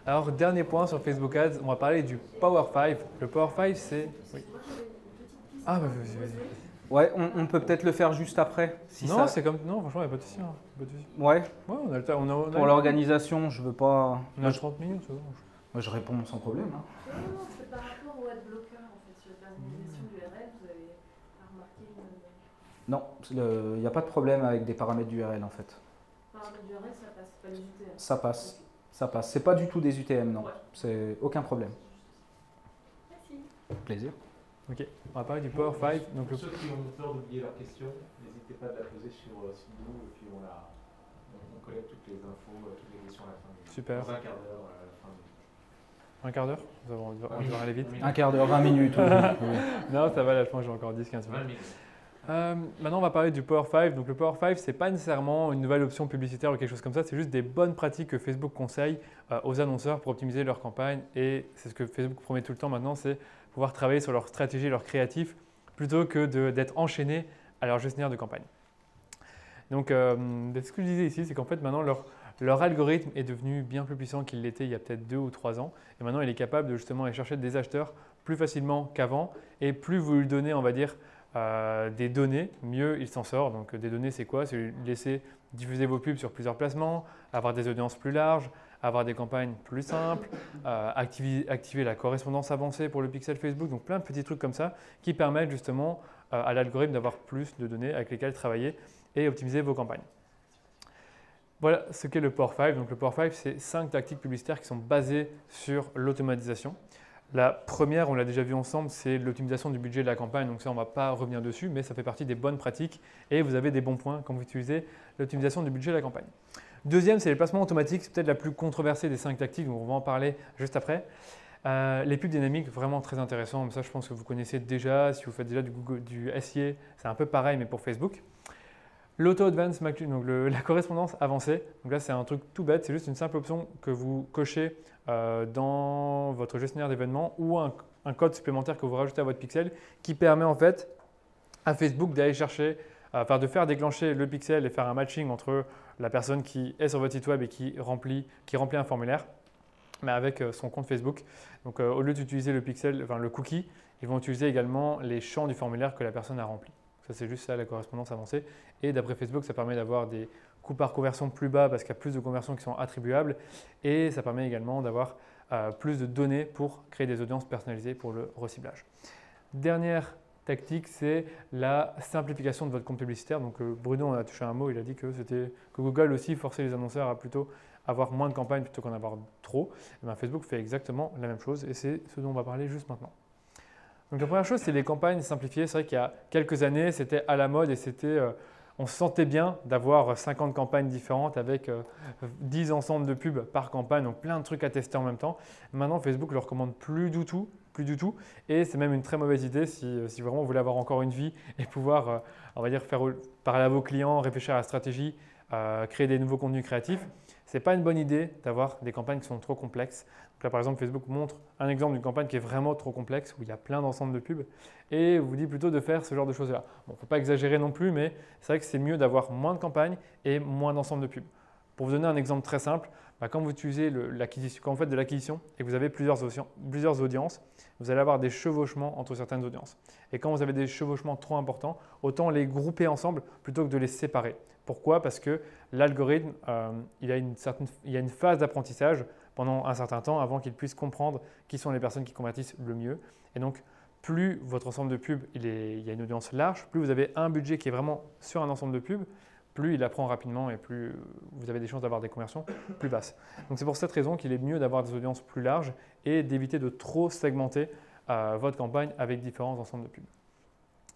Alors, dernier point sur Facebook Ads, on va parler du Power 5. Le Power 5, c'est… Oui. Ah, bah, vas-y. Ouais, on peut peut-être le faire juste après. Si non, c'est comme… Non, franchement, il n'y a pas de souci. Ouais. Ouais, on a le temps. Pour l'organisation, je veux pas… On a 30 minutes, c'est bon. Moi, je réponds sans problème. Hein. Non, c'est par rapport au adblocker, en fait, sur la personnalisation de l'URL, vous avez remarqué une… Non, il n'y a pas de problème avec des paramètres d'URL, en fait. Paramètres d'URL, ça passe, pas les UTM. Ça passe. Okay. Ça passe. C'est pas du tout des UTM, non. Ouais. C'est aucun problème. Merci. Plaisir. Ok, on va parler du Power 5. Donc pour ceux qui ont peur d'oublier leurs questions, n'hésitez pas à la poser sur nous et puis on collecte toutes les infos, toutes les questions à la fin. Super. Dans un quart d'heure à la fin. Un quart d'heure? On va aller vite. Un quart d'heure, 20 minutes. Non, ça va, là, je pense que j'ai encore 10-15 minutes. Maintenant, on va parler du Power 5. Donc, le Power 5, ce n'est pas nécessairement une nouvelle option publicitaire ou quelque chose comme ça. C'est juste des bonnes pratiques que Facebook conseille aux annonceurs pour optimiser leur campagne. Et c'est ce que Facebook promet tout le temps maintenant, c'est pouvoir travailler sur leur stratégie, leur créatif, plutôt que d'être enchaîné à leur gestionnaire de campagne. Donc, ce que je disais ici, c'est qu'en fait, maintenant, leur algorithme est devenu bien plus puissant qu'il l'était il y a peut-être 2 ou 3 ans. Et maintenant, il est capable de justement aller chercher des acheteurs plus facilement qu'avant. Et plus vous lui donnez, on va dire, des données, mieux il s'en sort. Donc des données, c'est quoi? C'est lui laisser diffuser vos pubs sur plusieurs placements, avoir des audiences plus larges, avoir des campagnes plus simples, activer la correspondance avancée pour le pixel Facebook. Donc plein de petits trucs comme ça qui permettent justement à l'algorithme d'avoir plus de données avec lesquelles travailler et optimiser vos campagnes. Voilà ce qu'est le Power 5. Donc le Power 5, c'est 5 tactiques publicitaires qui sont basées sur l'automatisation. La première, on l'a déjà vu ensemble, c'est l'optimisation du budget de la campagne. Donc ça, on ne va pas revenir dessus, mais ça fait partie des bonnes pratiques et vous avez des bons points quand vous utilisez l'optimisation du budget de la campagne. Deuxième, c'est les placements automatiques. C'est peut-être la plus controversée des 5 tactiques, donc on va en parler juste après. Les pubs dynamiques, vraiment très intéressant. Ça, je pense que vous connaissez déjà. Si vous faites déjà du SIA, c'est un peu pareil, mais pour Facebook. L'Auto Advanced Matching, donc la correspondance avancée. Donc là, c'est un truc tout bête. C'est juste une simple option que vous cochez dans votre gestionnaire d'événements ou un code supplémentaire que vous rajoutez à votre pixel qui permet en fait à Facebook d'aller chercher, de faire déclencher le pixel et faire un matching entre la personne qui est sur votre site web et qui remplit un formulaire, mais avec son compte Facebook. Donc au lieu d'utiliser le pixel, le cookie, ils vont utiliser également les champs du formulaire que la personne a rempli. Ça, c'est juste ça, la correspondance avancée. Et d'après Facebook, ça permet d'avoir des coûts par conversion plus bas parce qu'il y a plus de conversions qui sont attribuables. Et ça permet également d'avoir plus de données pour créer des audiences personnalisées pour le reciblage. Dernière tactique, c'est la simplification de votre compte publicitaire. Donc Bruno en a touché un mot, il a dit que Google aussi forçait les annonceurs à plutôt avoir moins de campagnes plutôt qu'en avoir trop. Et bien, Facebook fait exactement la même chose et c'est ce dont on va parler juste maintenant. Donc la première chose, c'est les campagnes simplifiées. C'est vrai qu'il y a quelques années, c'était à la mode et on se sentait bien d'avoir 50 campagnes différentes avec 10 ensembles de pubs par campagne, donc plein de trucs à tester en même temps. Maintenant, Facebook ne le recommande plus du tout plus du tout. Et c'est même une très mauvaise idée si vraiment vous voulez avoir encore une vie et pouvoir, on va dire, parler à vos clients, réfléchir à la stratégie, créer des nouveaux contenus créatifs. Ce n'est pas une bonne idée d'avoir des campagnes qui sont trop complexes. Donc là, par exemple, Facebook montre un exemple d'une campagne qui est vraiment trop complexe, où il y a plein d'ensembles de pubs, et vous dit plutôt de faire ce genre de choses-là. Bon, il ne faut pas exagérer non plus, mais c'est vrai que c'est mieux d'avoir moins de campagnes et moins d'ensembles de pubs. Pour vous donner un exemple très simple, quand vous utilisez quand vous faites de l'acquisition et que vous avez plusieurs audiences, vous allez avoir des chevauchements entre certaines audiences. Et quand vous avez des chevauchements trop importants, autant les grouper ensemble plutôt que de les séparer. Pourquoi? Parce que l'algorithme, il y a une phase d'apprentissage pendant un certain temps avant qu'il puisse comprendre qui sont les personnes qui convertissent le mieux. Et donc, plus votre ensemble de pubs, il y a une audience large, plus vous avez un budget qui est vraiment sur un ensemble de pubs, plus il apprend rapidement et plus vous avez des chances d'avoir des conversions plus basses. Donc c'est pour cette raison qu'il est mieux d'avoir des audiences plus larges et d'éviter de trop segmenter votre campagne avec différents ensembles de pubs.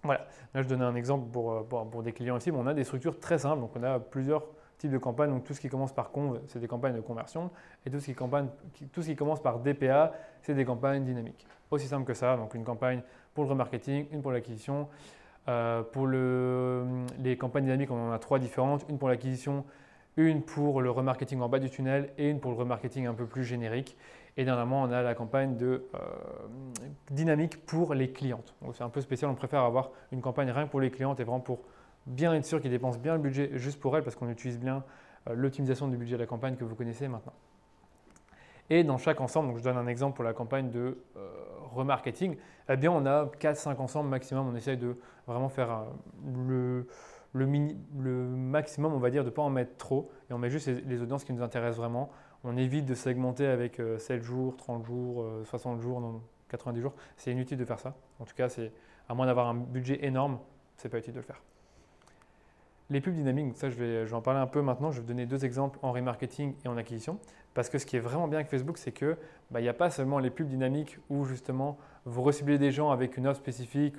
Voilà, là je donnais un exemple pour des clients ici, mais on a des structures très simples, donc on a plusieurs types de campagnes, donc tout ce qui commence par conv, c'est des campagnes de conversion, et tout ce qui commence par DPA, c'est des campagnes dynamiques. Aussi simple que ça, donc une campagne pour le remarketing, une pour l'acquisition. Pour les campagnes dynamiques, on en a 3 différentes, une pour l'acquisition, une pour le remarketing en bas du tunnel et une pour le remarketing un peu plus générique. Et dernièrement, on a la campagne dynamique pour les clientes. Donc c'est un peu spécial, on préfère avoir une campagne rien que pour les clientes et vraiment pour bien être sûr qu'ils dépensent bien le budget juste pour elles parce qu'on utilise bien l'optimisation du budget de la campagne que vous connaissez maintenant. Et dans chaque ensemble, donc je donne un exemple pour la campagne de remarketing, eh bien on a 4-5 ensembles maximum. On essaye de vraiment faire le maximum, on va dire, de ne pas en mettre trop. Et on met juste les audiences qui nous intéressent vraiment. On évite de segmenter avec 7 jours, 30 jours, 60 jours, non, 90 jours. C'est inutile de faire ça. En tout cas, à moins d'avoir un budget énorme, ce n'est pas utile de le faire. Les pubs dynamiques, ça je vais en parler un peu maintenant. Je vais vous donner 2 exemples en remarketing et en acquisition. Parce que ce qui est vraiment bien avec Facebook, c'est qu'il n'y a pas seulement les pubs dynamiques où justement vous reciblez des gens avec une offre spécifique,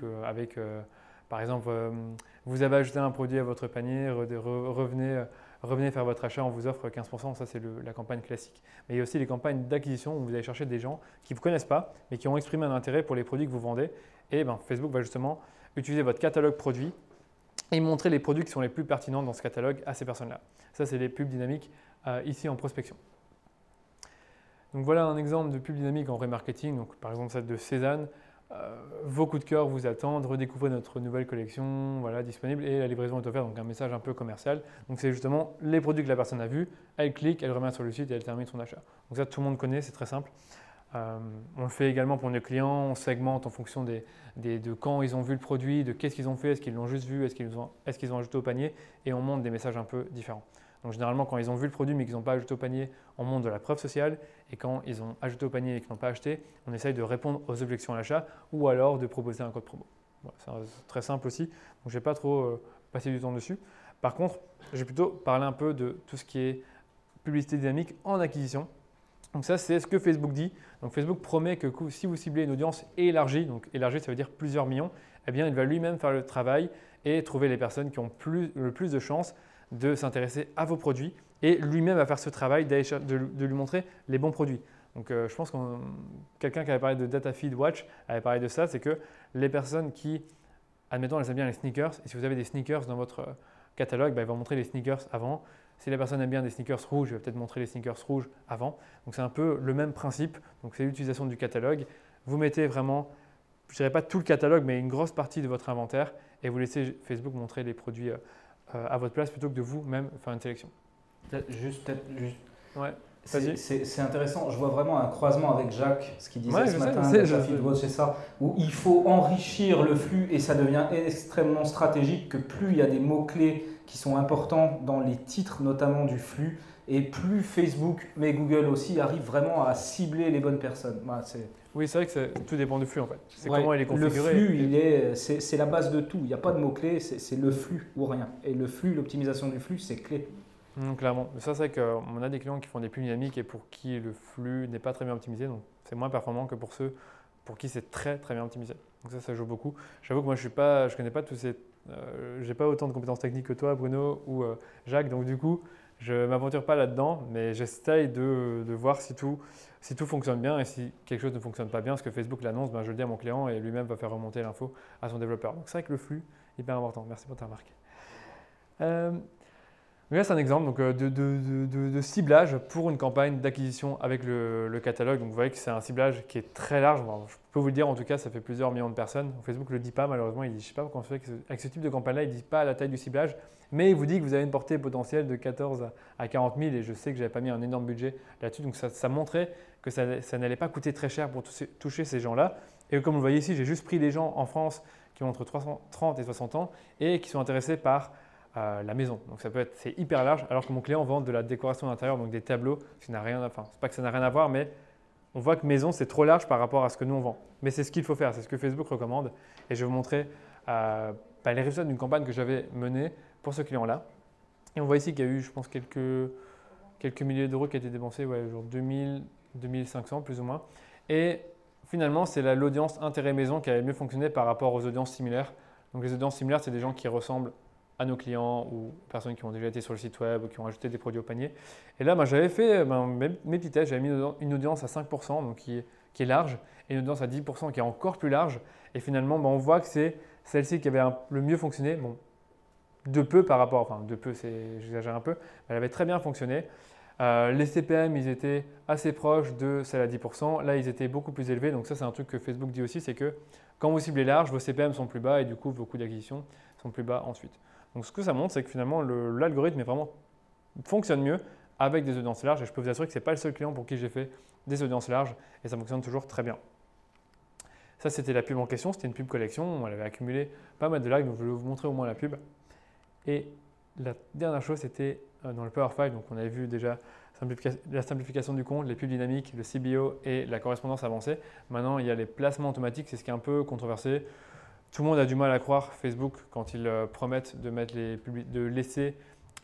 par exemple, vous avez ajouté un produit à votre panier, revenez faire votre achat, on vous offre 15%, ça c'est la campagne classique. Mais il y a aussi les campagnes d'acquisition où vous allez chercher des gens qui ne vous connaissent pas, mais qui ont exprimé un intérêt pour les produits que vous vendez. Et Facebook va justement utiliser votre catalogue produit et montrer les produits qui sont les plus pertinents dans ce catalogue à ces personnes-là. Ça, c'est les pubs dynamiques ici en prospection. Donc voilà un exemple de pub dynamique en remarketing, donc par exemple celle de Cézanne. Vos coups de cœur vous attendent, redécouvrez notre nouvelle collection disponible et la livraison est offerte, donc un message un peu commercial. Donc c'est justement les produits que la personne a vus, elle clique, elle revient sur le site et elle termine son achat. Donc ça tout le monde connaît, c'est très simple. On le fait également pour nos clients, on segmente en fonction de quand ils ont vu le produit, de qu'est-ce qu'ils ont fait, est-ce qu'ils l'ont juste vu, est-ce qu'ils ont ajouté au panier et on montre des messages un peu différents. Donc généralement, quand ils ont vu le produit mais qu'ils n'ont pas ajouté au panier, on montre de la preuve sociale. Et quand ils ont ajouté au panier et qu'ils n'ont pas acheté, on essaye de répondre aux objections à l'achat ou alors de proposer un code promo. Voilà, c'est très simple aussi, donc je ne vais pas trop passer du temps dessus. Par contre, je vais plutôt parler un peu de tout ce qui est publicité dynamique en acquisition. Donc ça, c'est ce que Facebook dit. Donc Facebook promet que si vous ciblez une audience élargie, donc élargie, ça veut dire plusieurs millions, eh bien, il va lui-même faire le travail et trouver les personnes qui ont le plus de chances de s'intéresser à vos produits et lui-même va faire ce travail de lui montrer les bons produits. Donc je pense que quelqu'un qui avait parlé de Data Feed Watch avait parlé de ça, c'est que les personnes qui, admettons, elles aiment bien les sneakers, et si vous avez des sneakers dans votre catalogue, il va montrer les sneakers avant. Si la personne aime bien des sneakers rouges, il va peut-être montrer les sneakers rouges avant. Donc c'est un peu le même principe, donc c'est l'utilisation du catalogue. Vous mettez vraiment, je ne dirais pas tout le catalogue, mais une grosse partie de votre inventaire et vous laissez Facebook montrer les produits à votre place plutôt que de vous-même faire une sélection. Juste. Ouais, c'est intéressant. Je vois vraiment un croisement avec Jacques, ce qu'il disait ce matin, c'est ça, où il faut enrichir le flux et ça devient extrêmement stratégique que plus il y a des mots-clés qui sont importants dans les titres notamment du flux et plus Facebook, mais Google aussi, arrivent vraiment à cibler les bonnes personnes. Voilà, oui, c'est vrai que tout dépend du flux en fait. C'est comment il est configuré. Le flux, c'est la base de tout. Il n'y a pas de mots-clés, c'est le flux ou rien. Et le flux, l'optimisation du flux, c'est clé. Clairement. Ça, c'est vrai qu'on a des clients qui font des pubs dynamiques et pour qui le flux n'est pas très bien optimisé. Donc, c'est moins performant que pour ceux pour qui c'est très très bien optimisé. Donc ça joue beaucoup. J'avoue que moi, je connais pas tous ces… j'ai pas autant de compétences techniques que toi, Bruno ou Jacques. Donc du coup, Je ne m'aventure pas là-dedans, mais j'essaye de voir si tout fonctionne bien et si quelque chose ne fonctionne pas bien, parce que Facebook l'annonce, ben, je le dis à mon client et lui-même va faire remonter l'info à son développeur. Donc c'est vrai que le flux est hyper important. Merci pour ta remarque. Là, c'est un exemple donc, de ciblage pour une campagne d'acquisition avec le catalogue. Donc, vous voyez que c'est un ciblage qui est très large. Bon, je peux vous le dire, en tout cas, ça fait plusieurs millions de personnes. Facebook ne le dit pas, malheureusement. Il dit, je ne sais pas comment on fait avec ce type de campagne-là, il ne dit pas la taille du ciblage, mais il vous dit que vous avez une portée potentielle de 14 à 40 000 et je sais que je n'avais pas mis un énorme budget là-dessus. Donc, ça montrait que ça n'allait pas coûter très cher pour toucher ces gens-là. Et comme vous le voyez ici, j'ai juste pris des gens en France qui ont entre 30 et 60 ans et qui sont intéressés par la maison. Donc c'est hyper large, alors que mon client vend de la décoration d'intérieur, donc des tableaux, ce qui n'a rien, enfin c'est pas que ça n'a rien à voir, mais on voit que maison c'est trop large par rapport à ce que nous on vend. Mais c'est ce qu'il faut faire, c'est ce que Facebook recommande. Et je vais vous montrer les résultats d'une campagne que j'avais menée pour ce client-là. Et on voit ici qu'il y a eu, je pense, quelques milliers d'euros qui ont été dépensés, ouais, genre 2000, 2500 plus ou moins. Et finalement, c'est l'audience intérêt maison qui avait mieux fonctionné par rapport aux audiences similaires. Donc les audiences similaires, c'est des gens qui ressemblent à nos clients ou personnes qui ont déjà été sur le site web ou qui ont ajouté des produits au panier. Et là, j'avais fait mes petits tests, j'avais mis une audience à 5%, donc qui est large, et une audience à 10% qui est encore plus large. Et finalement, on voit que c'est celle-ci qui avait le mieux fonctionné. Bon, de peu par rapport, enfin de peu, j'exagère un peu, mais elle avait très bien fonctionné. Les CPM, ils étaient assez proches de celle à 10%. Là, ils étaient beaucoup plus élevés. Donc ça, c'est un truc que Facebook dit aussi, c'est que quand vous ciblez large, vos CPM sont plus bas et du coup, vos coûts d'acquisition sont plus bas ensuite. Donc ce que ça montre, c'est que finalement, l'algorithme fonctionne mieux avec des audiences larges. Et je peux vous assurer que ce n'est pas le seul client pour qui j'ai fait des audiences larges et ça fonctionne toujours très bien. Ça, c'était la pub en question. C'était une pub collection. Elle avait accumulé pas mal de likes, donc je vais vous montrer au moins la pub. Et la dernière chose, c'était dans le Power 5. Donc on avait vu déjà la simplification du compte, les pubs dynamiques, le CBO et la correspondance avancée. Maintenant, il y a les placements automatiques. C'est ce qui est un peu controversé. Tout le monde a du mal à croire Facebook quand ils promettent de laisser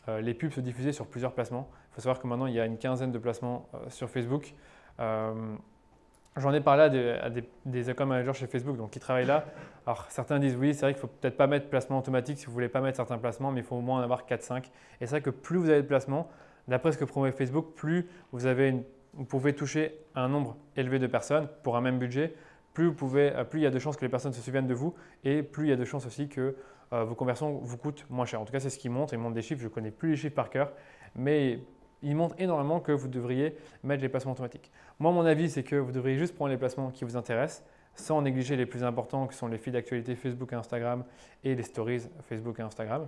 les pubs se diffuser sur plusieurs placements. Il faut savoir que maintenant, il y a une quinzaine de placements sur Facebook. J'en ai parlé à des account managers chez Facebook donc qui travaillent là. Alors certains disent oui, c'est vrai qu'il ne faut peut-être pas mettre placement automatique si vous ne voulez pas mettre certains placements, mais il faut au moins en avoir 4-5. Et c'est vrai que plus vous avez de placements, d'après ce que promet Facebook, plus vous pouvez toucher un nombre élevé de personnes pour un même budget. Plus il y a de chances que les personnes se souviennent de vous et plus il y a de chances aussi que vos conversions vous coûtent moins cher. En tout cas, c'est ce qu'ils montrent. Ils montrent des chiffres, je ne connais plus les chiffres par cœur, mais ils montrent énormément que vous devriez mettre les placements automatiques. Moi, mon avis, c'est que vous devriez juste prendre les placements qui vous intéressent sans négliger les plus importants qui sont les feeds d'actualité Facebook et Instagram et les stories Facebook et Instagram.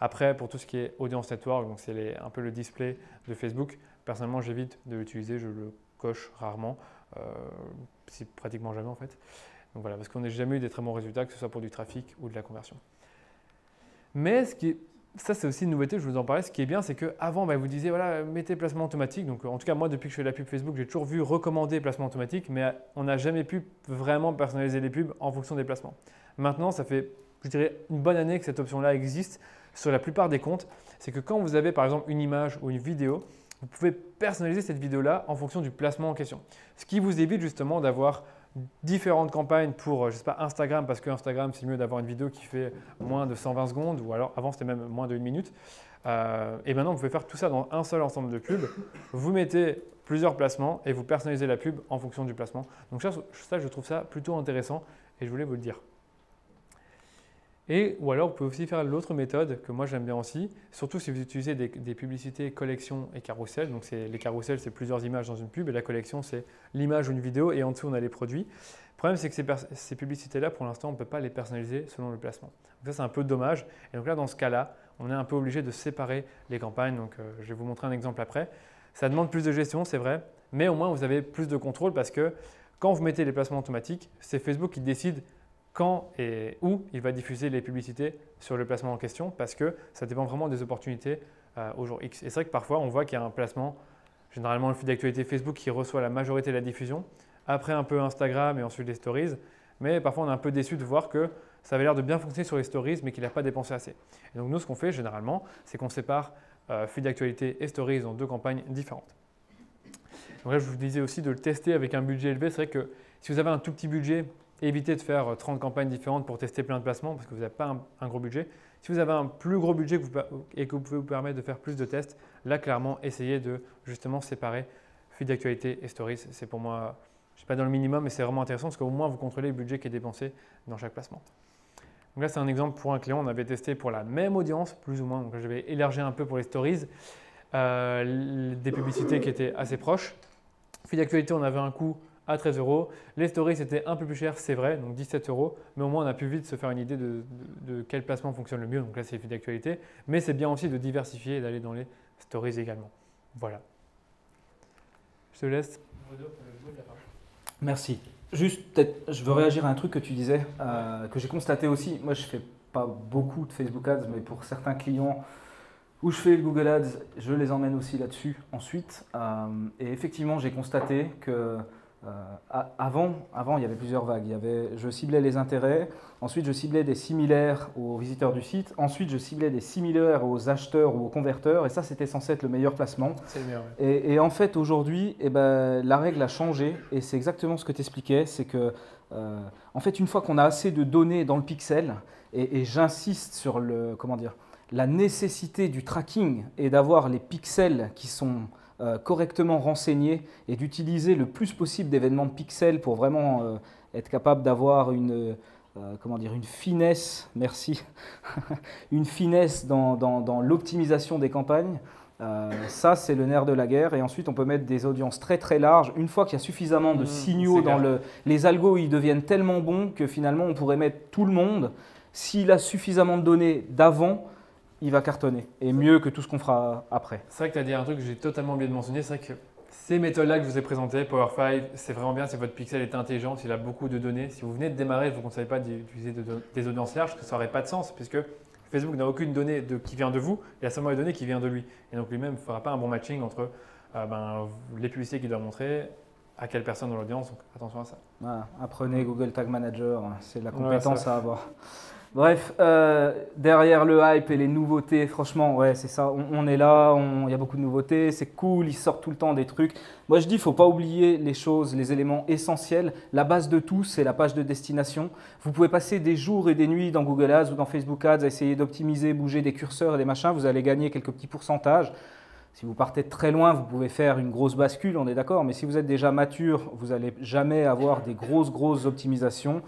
Après, pour tout ce qui est audience network, donc c'est un peu le display de Facebook, personnellement, j'évite de l'utiliser, je le coche rarement. C'est pratiquement jamais en fait. Donc voilà, parce qu'on n'a jamais eu des très bons résultats, que ce soit pour du trafic ou de la conversion. Mais ça c'est aussi une nouveauté, je vous en parlais. Ce qui est bien, c'est qu'avant, vous disiez voilà, mettez placement automatique. Donc en tout cas, moi depuis que je fais la pub Facebook, j'ai toujours vu recommander placement automatique, mais on n'a jamais pu vraiment personnaliser les pubs en fonction des placements. Maintenant, ça fait, je dirais, une bonne année que cette option-là existe sur la plupart des comptes. C'est que quand vous avez par exemple une image ou une vidéo, vous pouvez personnaliser cette vidéo-là en fonction du placement en question. Ce qui vous évite justement d'avoir différentes campagnes pour, je sais pas, Instagram, parce que Instagram, c'est mieux d'avoir une vidéo qui fait moins de 120 secondes, ou alors avant, c'était même moins de 1 minute. Et maintenant, vous pouvez faire tout ça dans un seul ensemble de pubs. Vous mettez plusieurs placements et vous personnalisez la pub en fonction du placement. Donc ça, je trouve ça plutôt intéressant et je voulais vous le dire. Ou alors, vous pouvez aussi faire l'autre méthode que moi j'aime bien aussi, surtout si vous utilisez des publicités collection et carrousel. Donc les carousels, c'est plusieurs images dans une pub et la collection, c'est l'image ou une vidéo et en dessous, on a les produits. Le problème, c'est que ces publicités-là, pour l'instant, on ne peut pas les personnaliser selon le placement. Donc ça, c'est un peu dommage. Et donc là, dans ce cas-là, on est un peu obligé de séparer les campagnes. Donc je vais vous montrer un exemple après. Ça demande plus de gestion, c'est vrai, mais au moins, vous avez plus de contrôle parce que quand vous mettez les placements automatiques, c'est Facebook qui décide quand et où il va diffuser les publicités sur le placement en question parce que ça dépend vraiment des opportunités au jour X. Et c'est vrai que parfois, on voit qu'il y a un placement, généralement le feed d'actualité Facebook qui reçoit la majorité de la diffusion, après un peu Instagram et ensuite les stories. Mais parfois, on est un peu déçu de voir que ça avait l'air de bien fonctionner sur les stories mais qu'il n'a pas dépensé assez. Et donc nous, ce qu'on fait généralement, c'est qu'on sépare feed d'actualité et stories dans deux campagnes différentes. Donc là, je vous disais aussi de le tester avec un budget élevé. C'est vrai que si vous avez un tout petit budget, évitez de faire 30 campagnes différentes pour tester plein de placements parce que vous n'avez pas un gros budget. Si vous avez un plus gros budget et que vous pouvez vous permettre de faire plus de tests, là, clairement, essayez de justement séparer feed d'actualité et stories. C'est pour moi, je ne suis pas dans le minimum, mais c'est vraiment intéressant parce qu'au moins, vous contrôlez le budget qui est dépensé dans chaque placement. Donc là, c'est un exemple pour un client. On avait testé pour la même audience, plus ou moins. Donc je vais élargir un peu pour les stories, des publicités qui étaient assez proches. Feed d'actualité, on avait un coût à 13 €. Les stories, c'était un peu plus cher, c'est vrai, donc 17 €. Mais au moins, on a pu vite se faire une idée de quel placement fonctionne le mieux. Donc là, c'est feed d'actualité. Mais c'est bien aussi de diversifier et d'aller dans les stories également. Voilà. Je te laisse. Merci. Juste, peut-être, je veux réagir à un truc que tu disais, que j'ai constaté aussi. Moi, je ne fais pas beaucoup de Facebook Ads, mais pour certains clients où je fais le Google Ads, je les emmène aussi là-dessus ensuite. Et effectivement, j'ai constaté que avant, il y avait plusieurs vagues. Je ciblais les intérêts, ensuite je ciblais des similaires aux visiteurs du site, ensuite je ciblais des similaires aux acheteurs ou aux converteurs, et ça c'était censé être le meilleur placement. C'est le meilleur. Et en fait aujourd'hui, la règle a changé, et c'est exactement ce que tu expliquais, c'est que en fait une fois qu'on a assez de données dans le pixel, et j'insiste sur la nécessité du tracking et d'avoir les pixels qui sont correctement renseignés et d'utiliser le plus possible d'événements de pixels pour vraiment être capable d'avoir une finesse, merci, une finesse dans l'optimisation des campagnes. Ça, c'est le nerf de la guerre. Et ensuite, on peut mettre des audiences très très larges. Une fois qu'il y a suffisamment de signaux dans les algos, ils deviennent tellement bons que finalement, on pourrait mettre tout le monde. S'il a suffisamment de données d'avant, il va cartonner, et mieux que tout ce qu'on fera après. C'est vrai que tu as dit un truc que j'ai totalement oublié de mentionner, c'est vrai que ces méthodes-là que je vous ai présentées, Power 5, c'est vraiment bien si votre pixel est intelligent, s'il a beaucoup de données. Si vous venez de démarrer, je ne vous conseille pas d'utiliser des audiences larges, parce que ça n'aurait pas de sens, puisque Facebook n'a aucune donnée qui vient de vous, il y a seulement les données qui viennent de lui. Et donc lui-même ne fera pas un bon matching entre les publicités qu'il doit montrer, à quelle personne dans l'audience, donc attention à ça. Voilà, apprenez Google Tag Manager, c'est la compétence à avoir. Bref, derrière le hype et les nouveautés, franchement, ouais, c'est ça, on est là, il y a beaucoup de nouveautés, c'est cool, ils sortent tout le temps des trucs. Moi, je dis, il ne faut pas oublier les choses, les éléments essentiels. La base de tout, c'est la page de destination. Vous pouvez passer des jours et des nuits dans Google Ads ou dans Facebook Ads à essayer d'optimiser, bouger des curseurs et des machins, vous allez gagner quelques petits pourcentages. Si vous partez de très loin, vous pouvez faire une grosse bascule, on est d'accord, mais si vous êtes déjà mature, vous n'allez jamais avoir des grosses optimisations.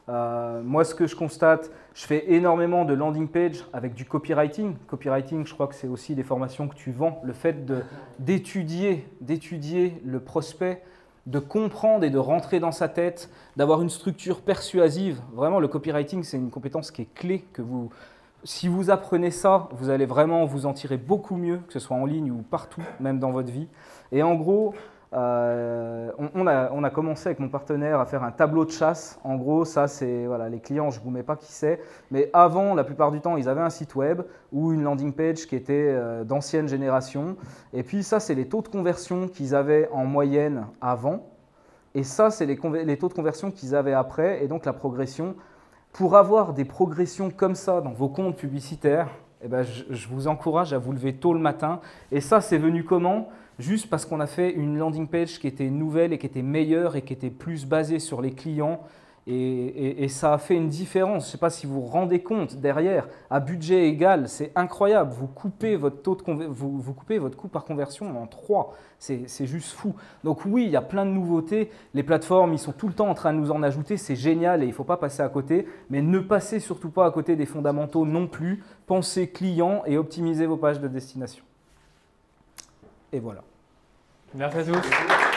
Moi, ce que je constate, je fais énormément de landing page avec du copywriting. Copywriting, je crois que c'est aussi des formations que tu vends. Le fait d'étudier le prospect, de comprendre et de rentrer dans sa tête, d'avoir une structure persuasive. Vraiment, le copywriting, c'est une compétence qui est clé. Si vous apprenez ça, vous allez vraiment vous en tirer beaucoup mieux, que ce soit en ligne ou partout, même dans votre vie. Et en gros, on a commencé avec mon partenaire à faire un tableau de chasse. En gros, ça c'est les clients, je ne vous mets pas qui c'est, mais avant, la plupart du temps, ils avaient un site web ou une landing page qui était d'ancienne génération. Et puis ça, c'est les taux de conversion qu'ils avaient en moyenne avant. Et ça, c'est les taux de conversion qu'ils avaient après, et donc la progression. Pour avoir des progressions comme ça dans vos comptes publicitaires, je vous encourage à vous lever tôt le matin. Et ça, c'est venu comment ? Juste parce qu'on a fait une landing page qui était nouvelle et qui était meilleure et qui était plus basée sur les clients. Et ça a fait une différence. Je ne sais pas si vous vous rendez compte derrière, à budget égal, c'est incroyable. Vous coupez votre vous coupez votre coût par conversion en 3. C'est juste fou. Donc oui, il y a plein de nouveautés. Les plateformes, ils sont tout le temps en train de nous en ajouter. C'est génial et il ne faut pas passer à côté. Mais ne passez surtout pas à côté des fondamentaux non plus. Pensez client et optimisez vos pages de destination. Et voilà. Merci à tous.